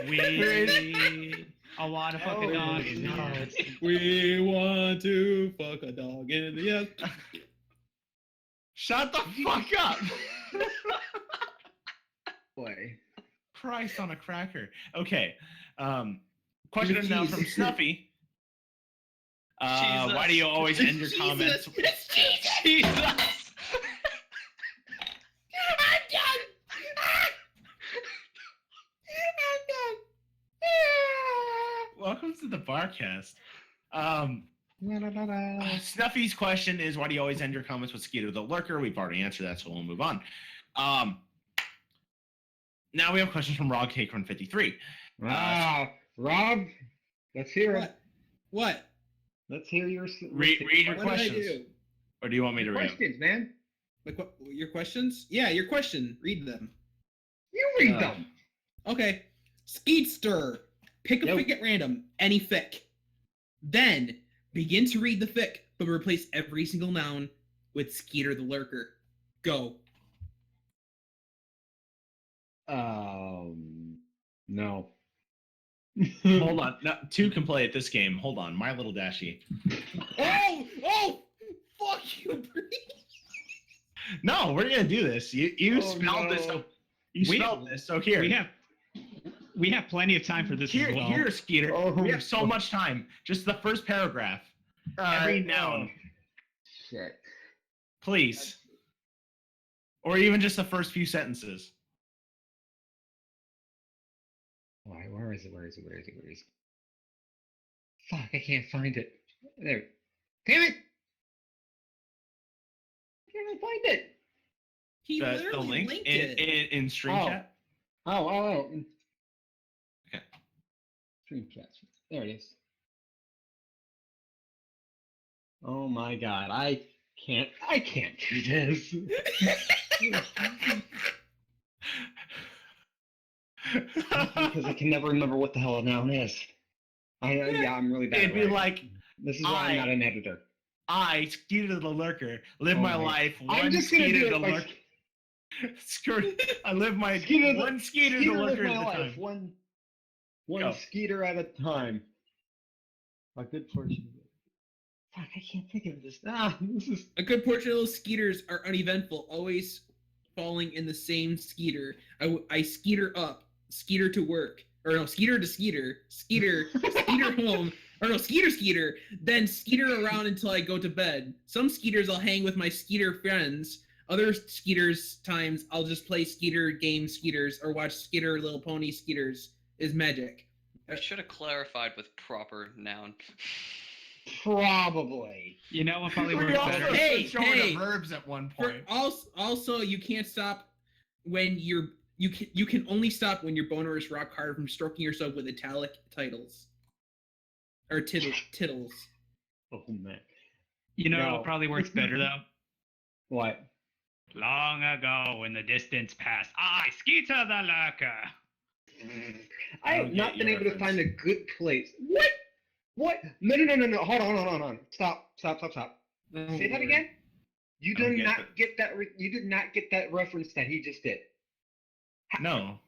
I want to fuck a dog in the ass. We want to fuck a dog in the ass. Shut the fuck up. Boy. Christ on a cracker. Okay. Question now from Snuffy. Why do you always end your comments? Jesus. Welcome to the Barcast. Snuffy's question is, why do you always end your comments with Skeeter the Lurker? We've already answered that, so we'll move on. Now we have questions from Rob Cake153. Rob, let's hear it. What? Let's hear your read your questions. Did I do? Or do you want me to read questions, man? Like what? Your questions? Yeah, your question. Read them. You read them. Okay. Skeetster. Pick a fic at random. Any fic. Then begin to read the fic, but replace every single noun with Skeeter the Lurker. Go. No. Hold on. No, two can play at this game. Hold on. My little Dashie. Oh! Fuck you, Bree. No, we're gonna do this. You spelled this. You spelled this. So here. We have plenty of time for this as well. Here, Skeeter. We have so much time. Just the first paragraph. Every noun. Shit. Please. Or even just the first few sentences. Where is it? Fuck, I can't find it. There. Damn it! I can't find it. He literally the link linked it. in stream chat. Oh. Okay. Stream chat. There it is. Oh my god, I can't do this. Because I can never remember what the hell a noun is. I'm really bad. It'd be like, this is why I'm not an editor. I, Skeeter the Lurker, live my life. I'm just gonna do it Lurker. I live my one Skeeter the Lurker at a time. One Skeeter at a time. A good portion. Fuck, I can't think of this. This is a good portion of those Skeeters are uneventful, always falling in the same Skeeter. I Skeeter up, Skeeter to work, or no, Skeeter to Skeeter, Skeeter home, or no, Skeeter, then Skeeter around until I go to bed. Some Skeeters I'll hang with my Skeeter friends. Other Skeeters times I'll just play Skeeter game Skeeters or watch Skeeter Little Pony Skeeters is magic. I should have clarified with proper noun. Probably. You know what probably We works also better? Hey, switched over hey. to verbs at one For point. also, you can't stop when you can only stop when your boner is rock hard from stroking yourself with italic titles or tittles. Oh man. You know No. what probably works better though? What? Long ago in the distance past, I, Skeeter the Lurker. I have don't not get been your able to reference. find a good place. What? What? No. Hold on. Stop. Say that again. You I don't did get not it. get that. You did not get that reference that he just did. No.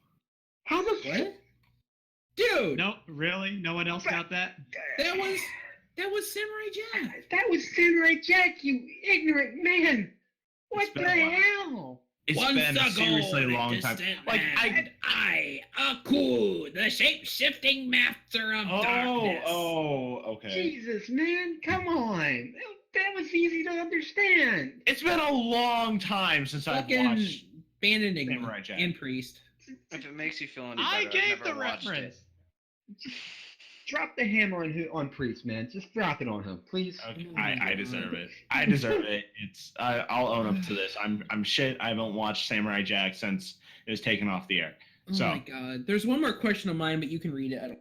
How the What? Dude, No, really? No one else got that? that was Samurai Jack. That was Samurai Jack, you ignorant man. What It's the been a while. hell? It's Once been a ago, seriously in a long time. distant Like land, Aku, the shape-shifting master of darkness. okay. Jesus, man, come on. That was easy to understand. It's been a long time since I've Fucking watched. Band Enigma Samurai Jack. and Priest. If it makes you feel any better, I I've gave never the watched reference. Drop the hammer on Priest, man. Just drop it on him, please. Okay, I deserve it. I deserve it. It's I'll own up to this. I'm shit. I haven't watched Samurai Jack since it was taken off the air. Oh So my god. There's one more question of mine, but you can read it. I don't...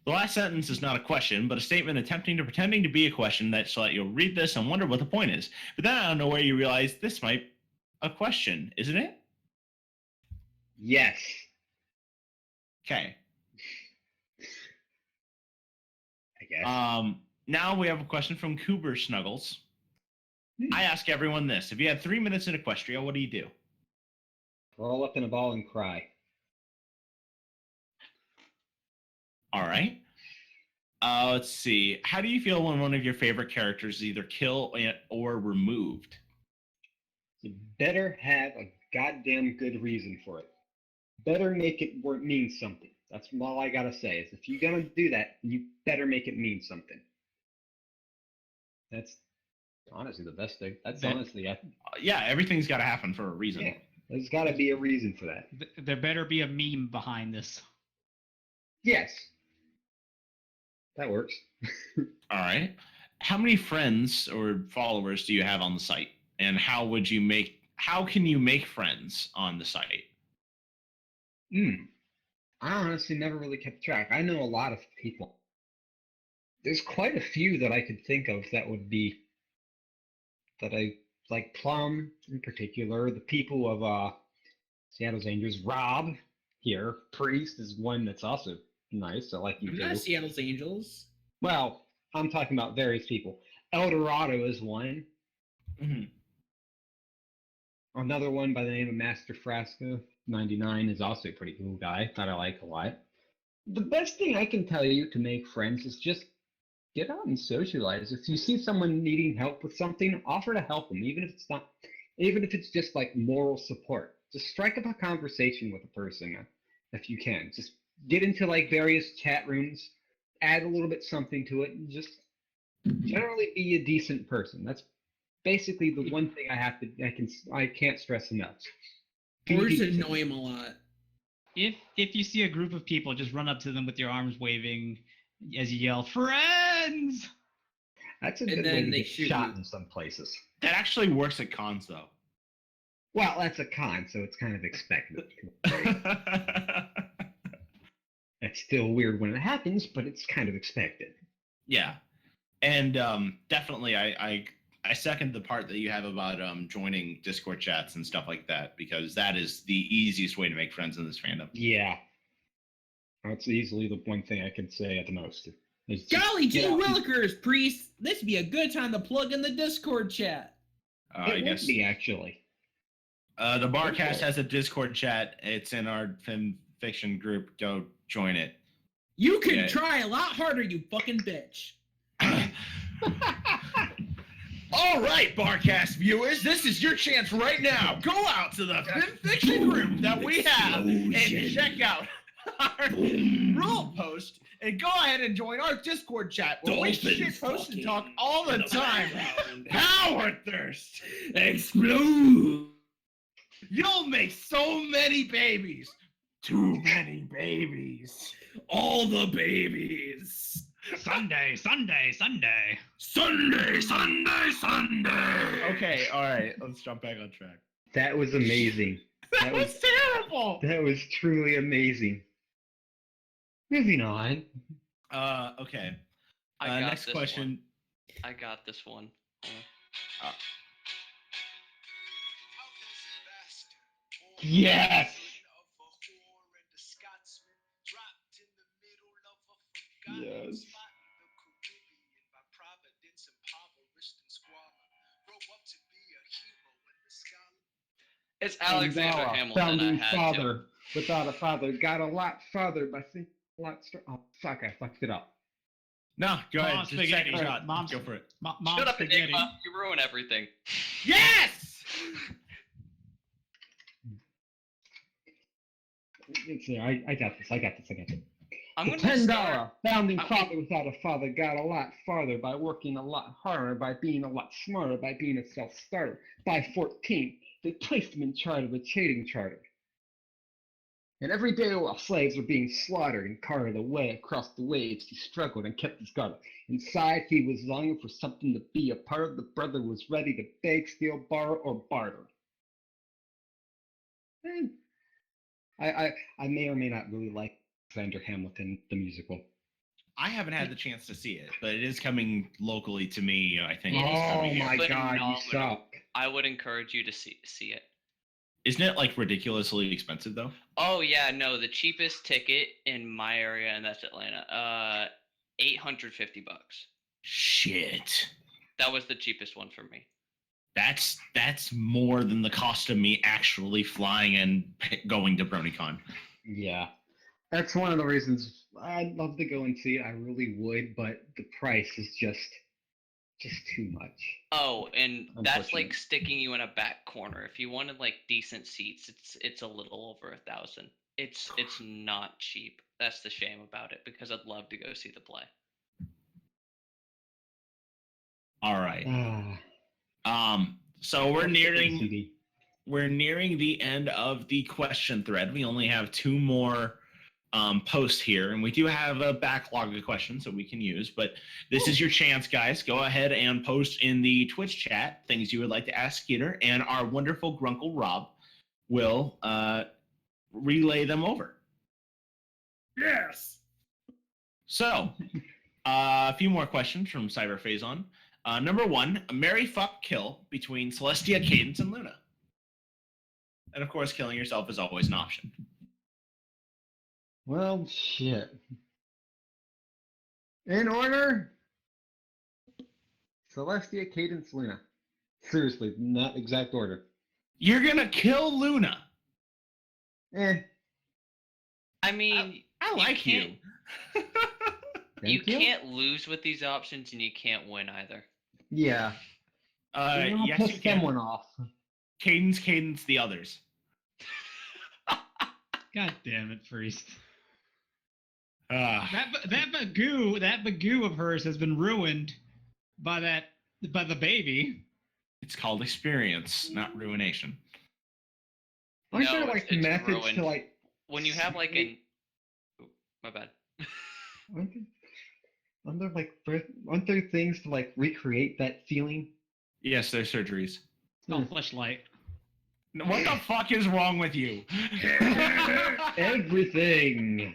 the last sentence is not a question, but a statement pretending to be a question that so that you'll read this and wonder what the point is. But then I don't know where you realize this might a question, isn't it? Yes. Okay. I guess. Now we have a question from Cooper Snuggles. I ask everyone this: if you had 3 minutes in Equestria, what do you do? Roll up in a ball and cry. All right. Let's see. How do you feel when one of your favorite characters is either killed or removed? You better have a goddamn good reason for it. Better make it mean something. That's all I gotta say. Is if you're gonna do that, you better make it mean something. That's honestly the best thing. That's honestly, Yeah, everything's got to happen for a reason. yeah. There's got to be a reason for that. There better be a meme behind this. Yes. That works. All right. How many friends or followers do you have on the site? And how can you make friends on the site? I honestly never really kept track. I know a lot of people. There's quite a few that I could think of that I like. Plum in particular, the people of Seattle's Angels. Rob here, Priest is one that's also nice. I like you I'm too. not Seattle's Angels. Well, I'm talking about various people. El Dorado is one. Mm-hmm. Another one by the name of Master Frasco 99 is also a pretty cool guy that I like a lot. The best thing I can tell you to make friends is just get out and socialize. If you see someone needing help with something, offer to help them, even if it's just like moral support. Just strike up a conversation with a person if you can. Just get into like various chat rooms, add a little bit something to it, and just generally be a decent person. That's basically the one thing I can't stress enough. Or just annoy him a lot. If you see a group of people, just run up to them with your arms waving as you yell, "Friends!" That's a And good then way to they get shoot shot you. in some places. That actually works at cons, though. Well, that's a con, so it's kind of expected. It's still weird when it happens, but it's kind of expected. Yeah, and definitely, I second the part that you have about joining Discord chats and stuff like that, because that is the easiest way to make friends in this fandom. Yeah. That's easily the one thing I could say at the most. is just Golly get gee out and- willikers, Priest! This'd be a good time to plug in the Discord chat. I It guess would be, actually. the Barcast Okay. has a Discord chat. It's in our fan fiction group. Go join it. You can Yeah. try a lot harder, you fucking bitch. All right, Barcast viewers, this is your chance right now. Go out to the fanfiction group that we have and check out our rule post and go ahead and join our Discord chat where we shit post and talk all the time. Power thirst. Explode. You'll make so many babies. Too many babies. All the babies. Sunday, Sunday, Sunday. Sunday, Sunday, Sunday. Okay, all right, let's jump back on track. That was amazing. That was terrible. That was truly amazing. Moving on. Okay. I got Next this question. One. I got this one. Yes. Yes. It's Alexander Hamilton. Founding I had father to. without a father got a lot farther by thinking a lot. Oh fuck! I fucked it up. No, go ahead. Mom's Just spaghetti. second shot. Mom's- Go for it. Mom Shut up, spaghetti. Enigma. You ruin everything. Yes! I got this. I got this. I'm The gonna $10 start. founding I'm- father without a father got a lot farther by working a lot harder, by being a lot smarter, by being a self-starter. By 14, they placed him in charge of a trading charter. And every day while slaves were being slaughtered and carted away across the waves, he struggled and kept his guard up. Inside, he was longing for something to be a part of. The brother was ready to beg, steal, borrow, or barter. And I may or may not really like Alexander Hamilton, the musical. I haven't had the chance to see it, but it is coming locally to me. I think it is Oh coming here. my god, you Phenomenal. suck. I would encourage you to see it. Isn't it like ridiculously expensive though? Oh yeah, no, the cheapest ticket in my area, and that's Atlanta. $850. Shit. That was the cheapest one for me. That's more than the cost of me actually flying and going to BronyCon. Yeah. That's one of the reasons I'd love to go and see it. I really would, but the price is just too much. Oh, and that's like Unfortunate. sticking you in a back corner. If you wanted like decent seats, it's a little over $1,000. It's not cheap. That's the shame about it because I'd love to go see the play. All right. Ah, So we're nearing CD. the end of the question thread. We only have two more posts here, and we do have a backlog of questions that we can use, but this is your chance, guys. Go ahead and post in the Twitch chat things you would like to ask Skeeter, and our wonderful Grunkle Rob will relay them over. Yes. So, a few more questions from Cyber Phazon. Number one, marry, fuck, kill between Celestia, Cadence, and Luna. And of course, killing yourself is always an option. Well, shit. In order, Celestia, Cadence, Luna. Seriously, not exact order. You're gonna kill Luna. Eh. I mean, I like you. You Thank can't lose with these options, and you can't win either. Yeah. I'll Yes, piss you can. someone off. Cadence, the others. God damn it, Priest. Uh, That bagoo of hers has been ruined by the baby. it's called experience, not ruination. Aren't No, there it's- like it's methods ruined. to like? When you have like an... Ooh, my bad. Aren't there things to like recreate that feeling? Yes, there's surgeries. Oh, fleshlight. What the fuck is wrong with you? Everything.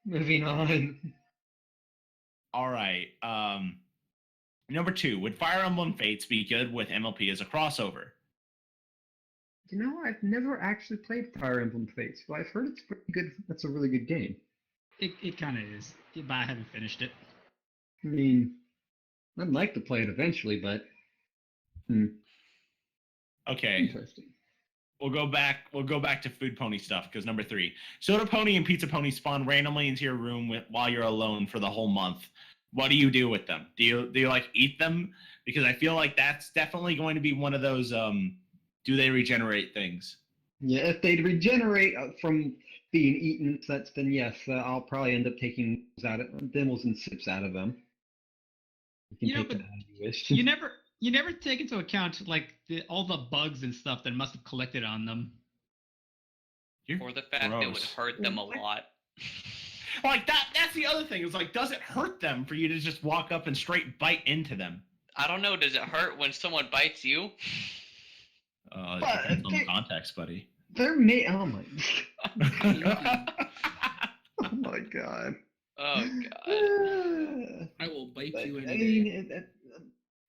Moving on. All right. Number two, would Fire Emblem Fates be good with MLP as a crossover? You know, I've never actually played Fire Emblem Fates, but I've heard it's pretty good. That's a really good game. It kind of is, but I haven't finished it. I mean, I'd like to play it eventually, but Okay, interesting. we'll go back to Food Pony stuff because number three, Soda Pony and Pizza Pony spawn randomly into your room while you're alone for the whole month. what do you do with them? Do you like eat them? Because I feel like that's definitely going to be one of those do they regenerate things? Yeah, if they regenerate from being eaten, then yes, I'll probably end up taking dibbles and sips out of them. You can take that how you wish. You never take into account like all the bugs and stuff that must have collected on them. Or the fact that it would hurt them a lot. Like that's the other thing. It's like, does it hurt them for you to just walk up and straight bite into them? I don't know. Does it hurt when someone bites you? It depends on the context, buddy. They're made. Oh my. Oh my god. Oh god. I will bite you in. I mean,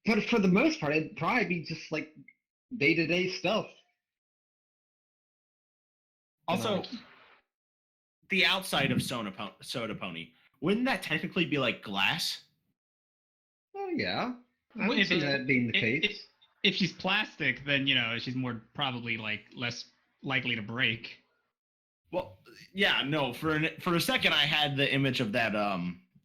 but for the most part, it'd probably be just like day-to-day stuff. Also, the outside of Soda Pony, wouldn't that technically be like glass? Oh yeah, I would see that being the case. If she's plastic, then she's more probably like less likely to break. Well, yeah, no. For a second, I had the image of that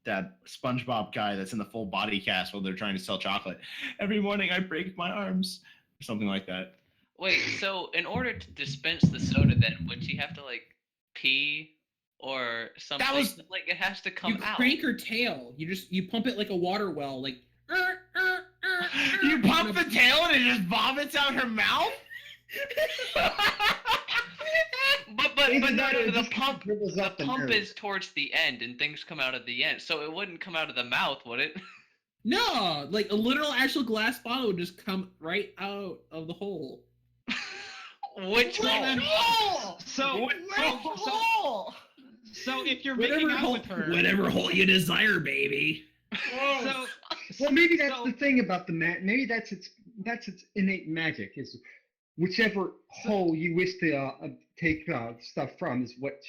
that SpongeBob guy that's in the full body cast while they're trying to sell chocolate. Every morning, I break my arms, or something like that. Wait, so in order to dispense the soda, then would she have to like pee or something? Like it has to come out. You crank her tail. You pump it like a water well, like. You pump the tail and it just vomits out her mouth. but no, the pump is towards the end, and things come out at the end, so it wouldn't come out of the mouth, would it? No, like a literal actual glass bottle would just come right out of the hole. Which hole? So if you're making out with her, whatever hole you desire, baby. Well, maybe that's the thing about the maybe that's its innate magic is whichever hole you wish to take stuff from is what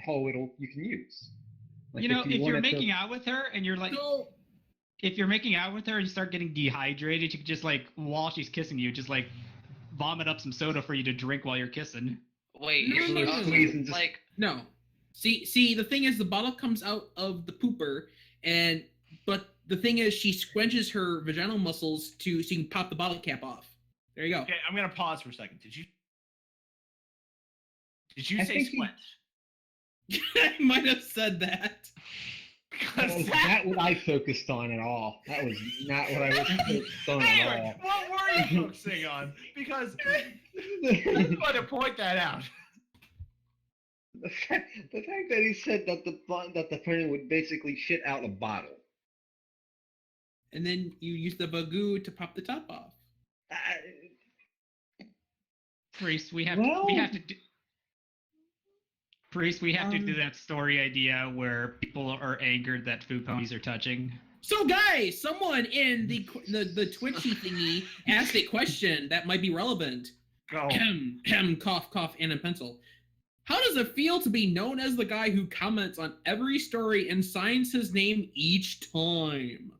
hole you can use. Like if you're making out with her and you're like, if you're making out with her and you start getting dehydrated, you could just like while she's kissing you, just like vomit up some soda for you to drink while you're kissing. Wait, no. See, the thing is, the bottle comes out of the pooper, but the thing is, she squenches her vaginal muscles so you can pop the bottle cap off. There you go. Okay, I'm gonna pause for a second. Did you say squint? I might have said that. That was what I focused on at all. That was not what I was focused on at all. What were you focusing on? Because I just want to point that out. The fact that he said that the friend would basically shit out a bottle. And then you use the bagoo to pop the top off. Priest, we have to do. Priest, we have to do that story idea where people are angered that food ponies are touching. So, guys, someone in the Twitchy thingy asked a question that might be relevant. Go. Cough, cough, and a pencil. How does it feel to be known as the guy who comments on every story and signs his name each time?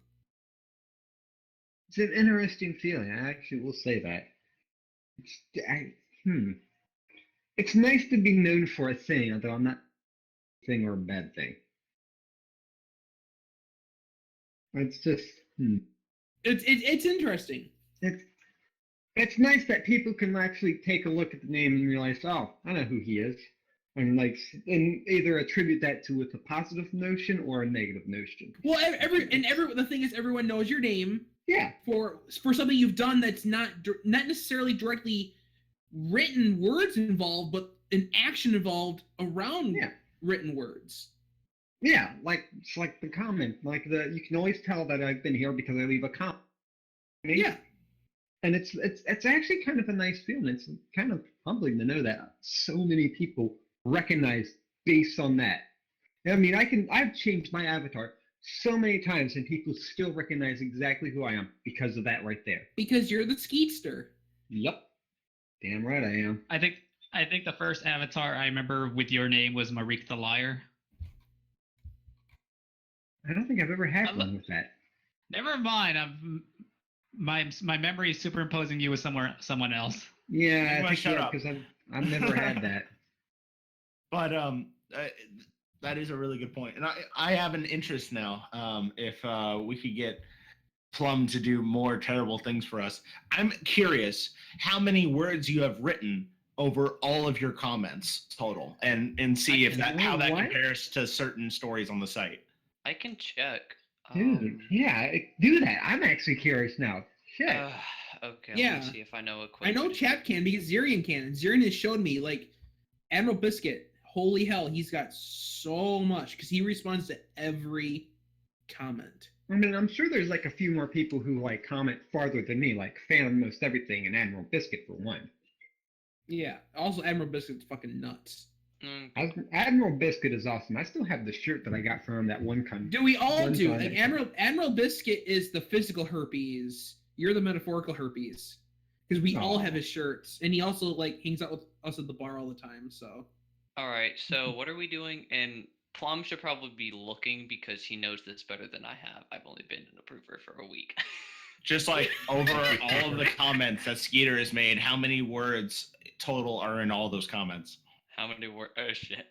It's an interesting feeling. I actually will say that. It's nice to be known for a thing, although I'm not a thing or a bad thing. It's just It's interesting. It's nice that people can actually take a look at the name and realize, oh, I know who he is, and either attribute that to with a positive notion or a negative notion. Well, the thing is, everyone knows your name. Yeah. For something you've done that's not necessarily directly written words involved, but an action involved around written words. Yeah, it's like the comment, you can always tell that I've been here because I leave a comment. Yeah. And it's actually kind of a nice feeling. It's kind of humbling to know that so many people recognize based on that. I mean, I've changed my avatar so many times and people still recognize exactly who I am because of that right there. Because you're the Skeetster. Yep. Damn right I am. I think the first avatar I remember with your name was Marique the Liar. I don't think I've ever had one with that. Never mind. My memory is superimposing you with someone else. Yeah, I think because I've never had that. But That is a really good point. And I have an interest now. If we could get Plum to do more terrible things for us. I'm curious how many words you have written over all of your comments total, and see if how that compares to certain stories on the site. I can check. Dude, yeah, do that. I'm actually curious now. Shit. Okay, Yeah. let me see if I know a quick. I know Chap can because Zirian can. And Zirian has showed me, like, Admiral Biscuit, holy hell, he's got so much because he responds to every comment. I mean, I'm sure there's like a few more people who like comment farther than me, like fan of most everything and Admiral Biscuit for one. Yeah. Also, Admiral Biscuit's fucking nuts. Admiral Biscuit is awesome. I still have the shirt that I got from him that one time. Do we all do? Like, Admiral Biscuit is the physical herpes. You're the metaphorical herpes. Because we all have his shirts. And he also, like, hangs out with us at the bar all the time, so. All right, so what are we doing? And Plum should probably be looking because he knows this better than I have. I've only been an approver for a week. Just like over all of the comments that Skeeter has made, how many words total are in all those comments? How many words? Oh shit.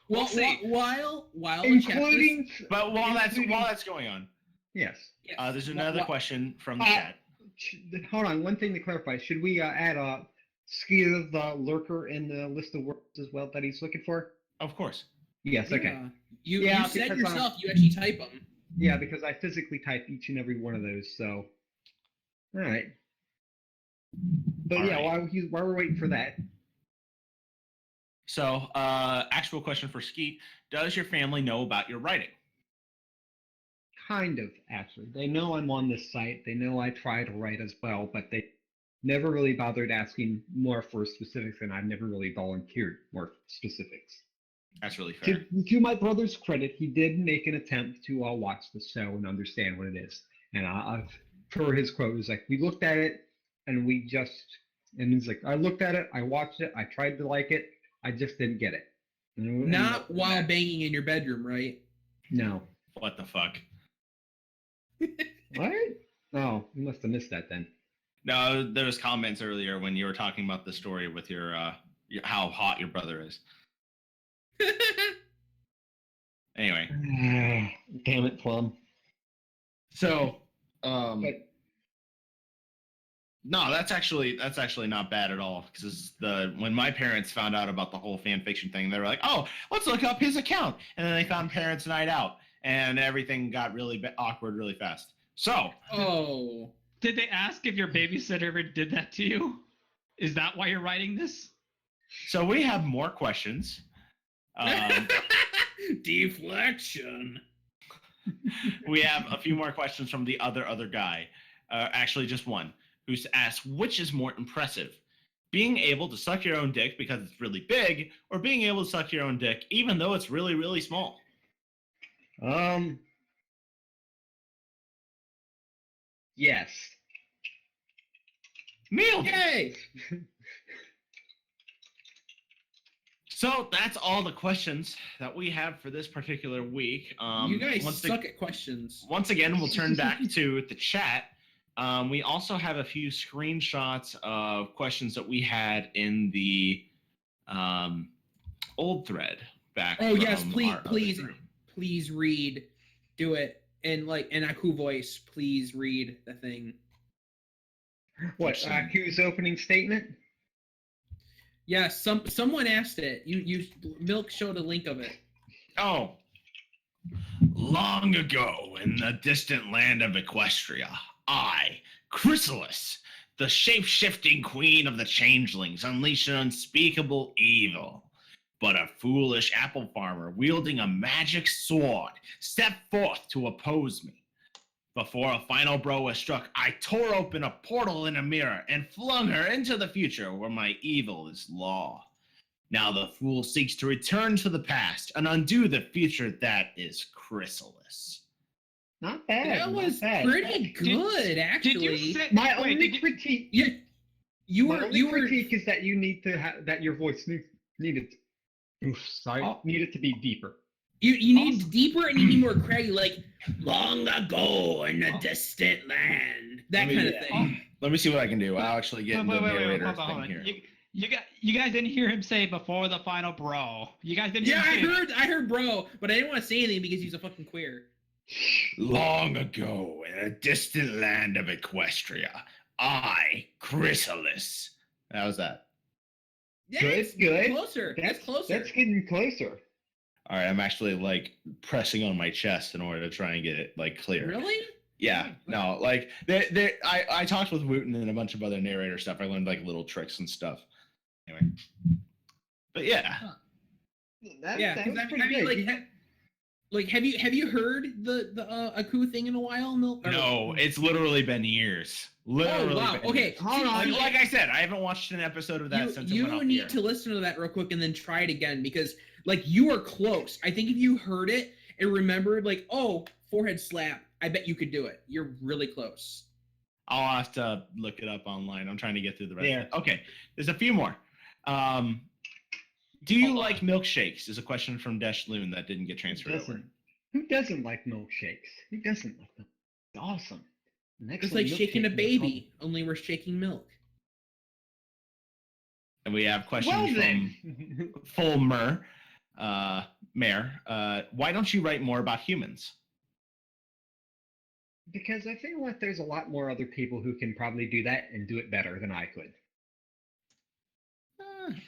Well, see. while including, but while that's going on, yes. There's another question from the chat. Hold on, one thing to clarify: should we add Skeeter the Lurker in the list of words as well that he's looking for? Of course. Yes. Okay. You said yourself you actually type them. Yeah, because I physically type each and every one of those. So, all right. But while we're waiting for that. So, actual question for Skeet. Does your family know about your writing? Kind of, actually. They know I'm on this site. They know I try to write as well, but they never really bothered asking more for specifics, and I've never really volunteered more specifics. That's really fair. To my brother's credit, he did make an attempt to watch the show and understand what it is. And per his quote, it was like, we looked at it, and he's like, I looked at it, I watched it, I tried to like it, I just didn't get it. Not while banging in your bedroom, right? No. What the fuck? What? Oh, you must have missed that then. No, there was comments earlier when you were talking about the story with your how hot your brother is. Anyway. Damn it, Plum. So, no, that's actually not bad at all, because when my parents found out about the whole fan fiction thing, they were like, "Oh, let's look up his account," and then they found Parents Night Out, and everything got really awkward really fast. So, did they ask if your babysitter ever did that to you? Is that why you're writing this? So we have more questions. Deflection. We have a few more questions from the other guy. Actually, just one, who's asked, which is more impressive? Being able to suck your own dick because it's really big, or being able to suck your own dick even though it's really, really small? Yes. Nailed it. Yay! So that's all the questions that we have for this particular week. You guys suck at questions. Once again, we'll turn back to the chat. We also have a few screenshots of questions that we had in the old thread back. Oh yes, please read. Do it in Aku voice. Please read the thing. What? Aku's opening statement? Yes, someone asked it. You Milk showed a link of it. Oh. Long ago in the distant land of Equestria, I, Chrysalis, the shape-shifting queen of the changelings, unleashed an unspeakable evil. But a foolish apple farmer wielding a magic sword stepped forth to oppose me. Before a final blow was struck, I tore open a portal in a mirror and flung her into the future where my evil is law. Now the fool seeks to return to the past and undo the future that is Chrysalis. Not bad. That was bad. pretty good, actually. Did you say, my only critique? You were critique is that you need to that your voice needed to be deeper. You need deeper and you need more craggy, like long ago in a distant land. That kind of thing. Let me see what I can do. I'll actually get the narrator thing here. You guys didn't hear him say before the final bro. You guys didn't. Yeah, hear him say I heard, bro, but I didn't want to say anything because he's a fucking queer. Long ago, in a distant land of Equestria, I, Chrysalis. How's that? Yeah, Good, it's good. closer. That's closer. That's getting closer. All right, I'm actually like pressing on my chest in order to try and get it like clear. Really? Yeah, no, like I talked with Wooten and a bunch of other narrator stuff. I learned like little tricks and stuff. Anyway, but yeah, Yeah, That because was I pretty mean, good. like, have you heard the Aku thing in a while? no, it's literally been years. Literally, Oh wow. been Okay. years. Hold on. Like I said, I haven't watched an episode of that since it you went off the need air. to listen to that real quick and then try it again because like you are close. I think if you heard it and remembered like, oh, forehead slap, I bet you could do it. You're really close. I'll have to look it up online. I'm trying to get through the rest. Yeah. Of it. Okay, there's a few more. Do you Hold like on. milkshakes? Is a question from Desh Loon that didn't get transferred over. Who doesn't like milkshakes? Who doesn't like them? It's awesome. It's like shaking a baby, only we're shaking milk. And we have questions Well from then. Fulmer, Mayor. Why don't you write more about humans? Because I feel like there's a lot more other people who can probably do that and do it better than I could.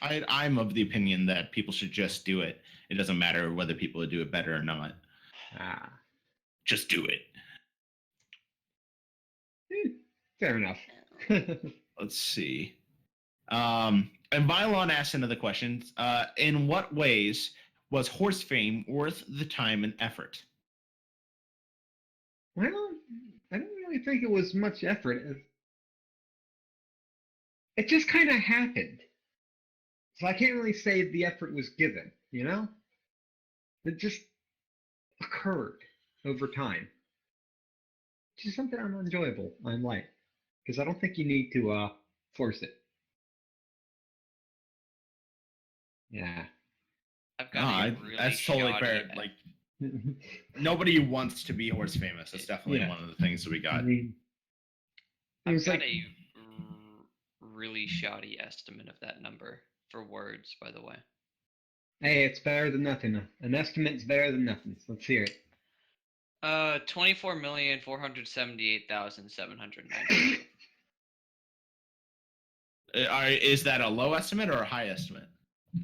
I'm of the opinion that people should just do it. It doesn't matter whether people do it better or not. Ah. Just do it. Fair enough. Let's see. And Vylon asks another question. In what ways was horse fame worth the time and effort? Well, I don't really think it was much effort. It just kind of happened. So I can't really say the effort was given, you know? It just occurred over time. Which is something I'm enjoyable. I'm like. Because I don't think you need to force it. Yeah. I've got a No, really that's totally shoddy fair. Like nobody wants to be horse famous. That's definitely Yeah. one of the things that we got. I mean, it I've was got like, a really shoddy estimate of that number for words, by the way. hey, it's better than nothing. An estimate's better than nothing. So let's hear it. 24,478,792. Is that a low estimate or a high estimate?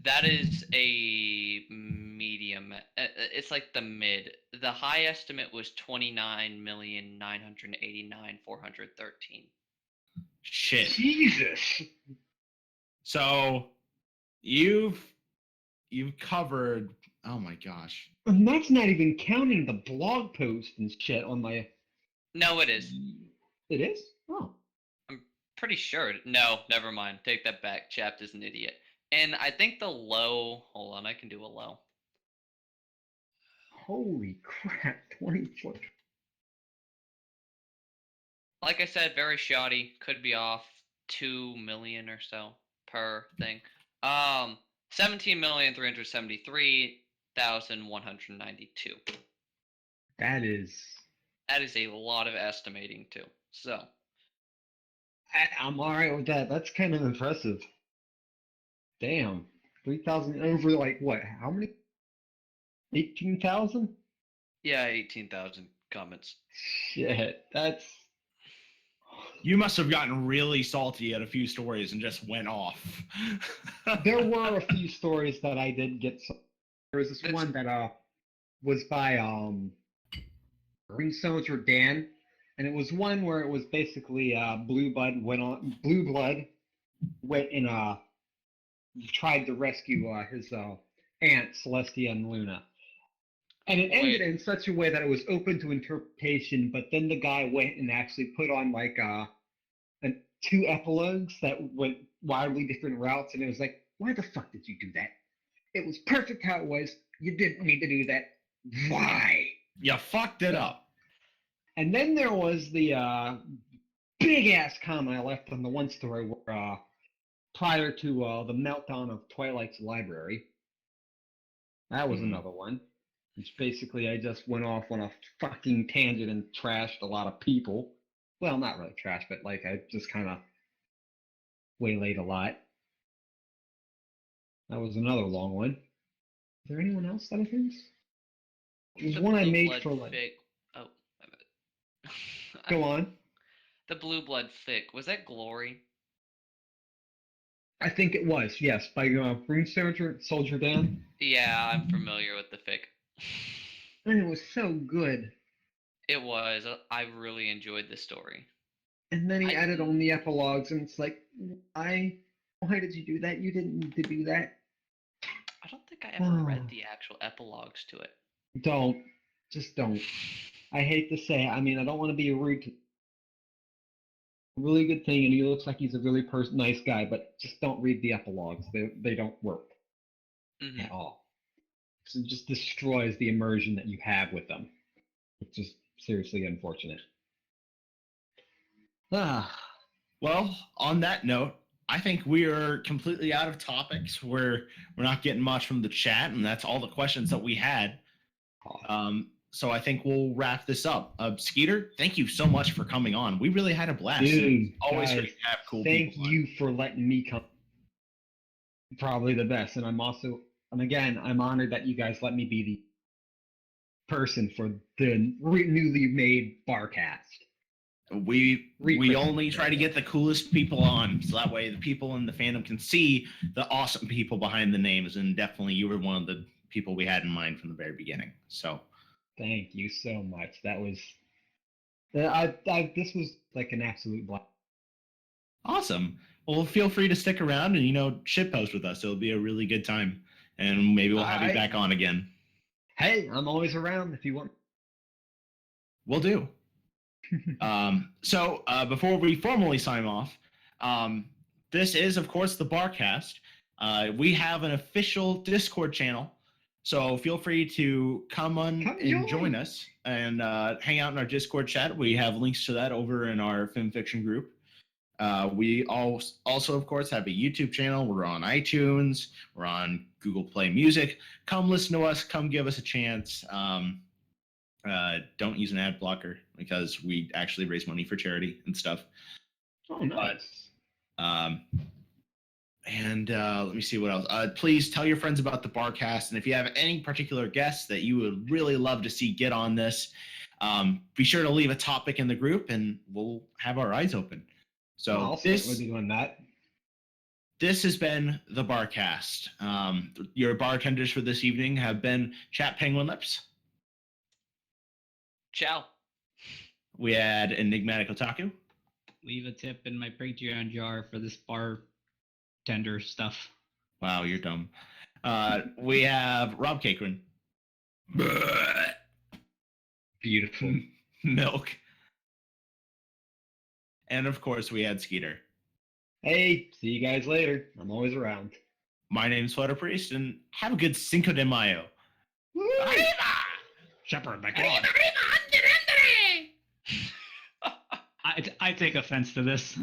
That is a medium. It's like the mid. The high estimate was 29,989,413. Shit. Jesus. So you've covered. Oh my gosh. And that's not even counting the blog post and shit on my. No, it is. It is? Oh. Pretty sure. No, never mind. Take that back. Chapped is an idiot. And I think the low. Hold on, I can do a low. Holy crap. 24. Like I said, very shoddy. Could be off 2 million or so per thing. 17,373,192. That is. That is a lot of estimating too. So I'm alright with that. That's kind of impressive. Damn. 3,000 over like what? How many? 18,000? yeah, 18,000 comments. Shit. That's. You must have gotten really salty at a few stories and just went off. There were a few stories that I did get. There was this That's- one that was by Green Soldier Dan, and it was one where it was basically Blue Blood went and tried to rescue his aunt Celestia and Luna, and it ended in such a way that it was open to interpretation. But then the guy went and actually put on like two epilogues that went wildly different routes, and it was like, why the fuck did you do that? It was perfect how it was. You didn't need to do that. Why? You fucked it up. And then there was the big ass comment I left on the one story where prior to the meltdown of Twilight's library. That was another one. Which basically I just went off on a fucking tangent and trashed a lot of people. Well, not really trash, but like I just kind of waylaid a lot. That was another long one. Is there anyone else that I think? There's The one I blue made blood for like. fic. Oh, Go on. the blue blood fic. Was that Glory? I think it was, yes, by Rune Soldier Dan. Yeah, I'm familiar with the fic. And it was so good. It was. I really enjoyed the story. And then he I added didn't- on the epilogues, and it's like, why did you do that? You didn't need to do that. I don't think I ever read the actual epilogues to it. Just don't. I hate to say it. I mean, I don't want to be rude to. Really good thing, and he looks like he's a really nice guy, but just don't read the epilogues. They don't work at all. So it just destroys the immersion that you have with them. It's just seriously unfortunate. Well, on that note, I think we are completely out of topics. We're not getting much from the chat, and that's all the questions that we had. So I think we'll wrap this up. Skeeter, thank you so much for coming on. We really had a blast. Dude, it's always guys, great to have cool thank people on. you for letting me come. Probably the best, and I'm honored that you guys let me be the person for the newly made Barcast. We only try to get the coolest people on, so that way the people in the fandom can see the awesome people behind the names. And definitely, you were one of the people we had in mind from the very beginning. So, thank you so much. That was, this was like an absolute blast. Awesome. Well, feel free to stick around and shitpost with us. It'll be a really good time, and maybe we'll have you back on again. Hey, I'm always around if you want. Will do. So before we formally sign off, this is, of course, the Barcast. We have an official Discord channel, so feel free to come and join us and hang out in our Discord chat. We have links to that over in our Film Fiction group. We also, of course, have a YouTube channel. We're on iTunes. We're on Google Play Music. Come listen to us. Come give us a chance. Don't use an ad blocker because we actually raise money for charity and stuff. Oh, nice. And let me see what else. Please tell your friends about the Barcast, and if you have any particular guests that you would really love to see get on this, be sure to leave a topic in the group, and we'll have our eyes open. So we'll be doing that. This has been the Barcast. Your bartenders for this evening have been Chat Penguin Lips. Ciao. We had Enigmatic Otaku. Leave a tip in my Patreon jar for this bartender stuff. Wow, you're dumb. We have Rob Cakerin. Beautiful. Milk. And of course, we had Skeeter. Hey, see you guys later. I'm always around. My name's Flutter Priest, and have a good Cinco de Mayo. Shepherd, my God. I take offense to this.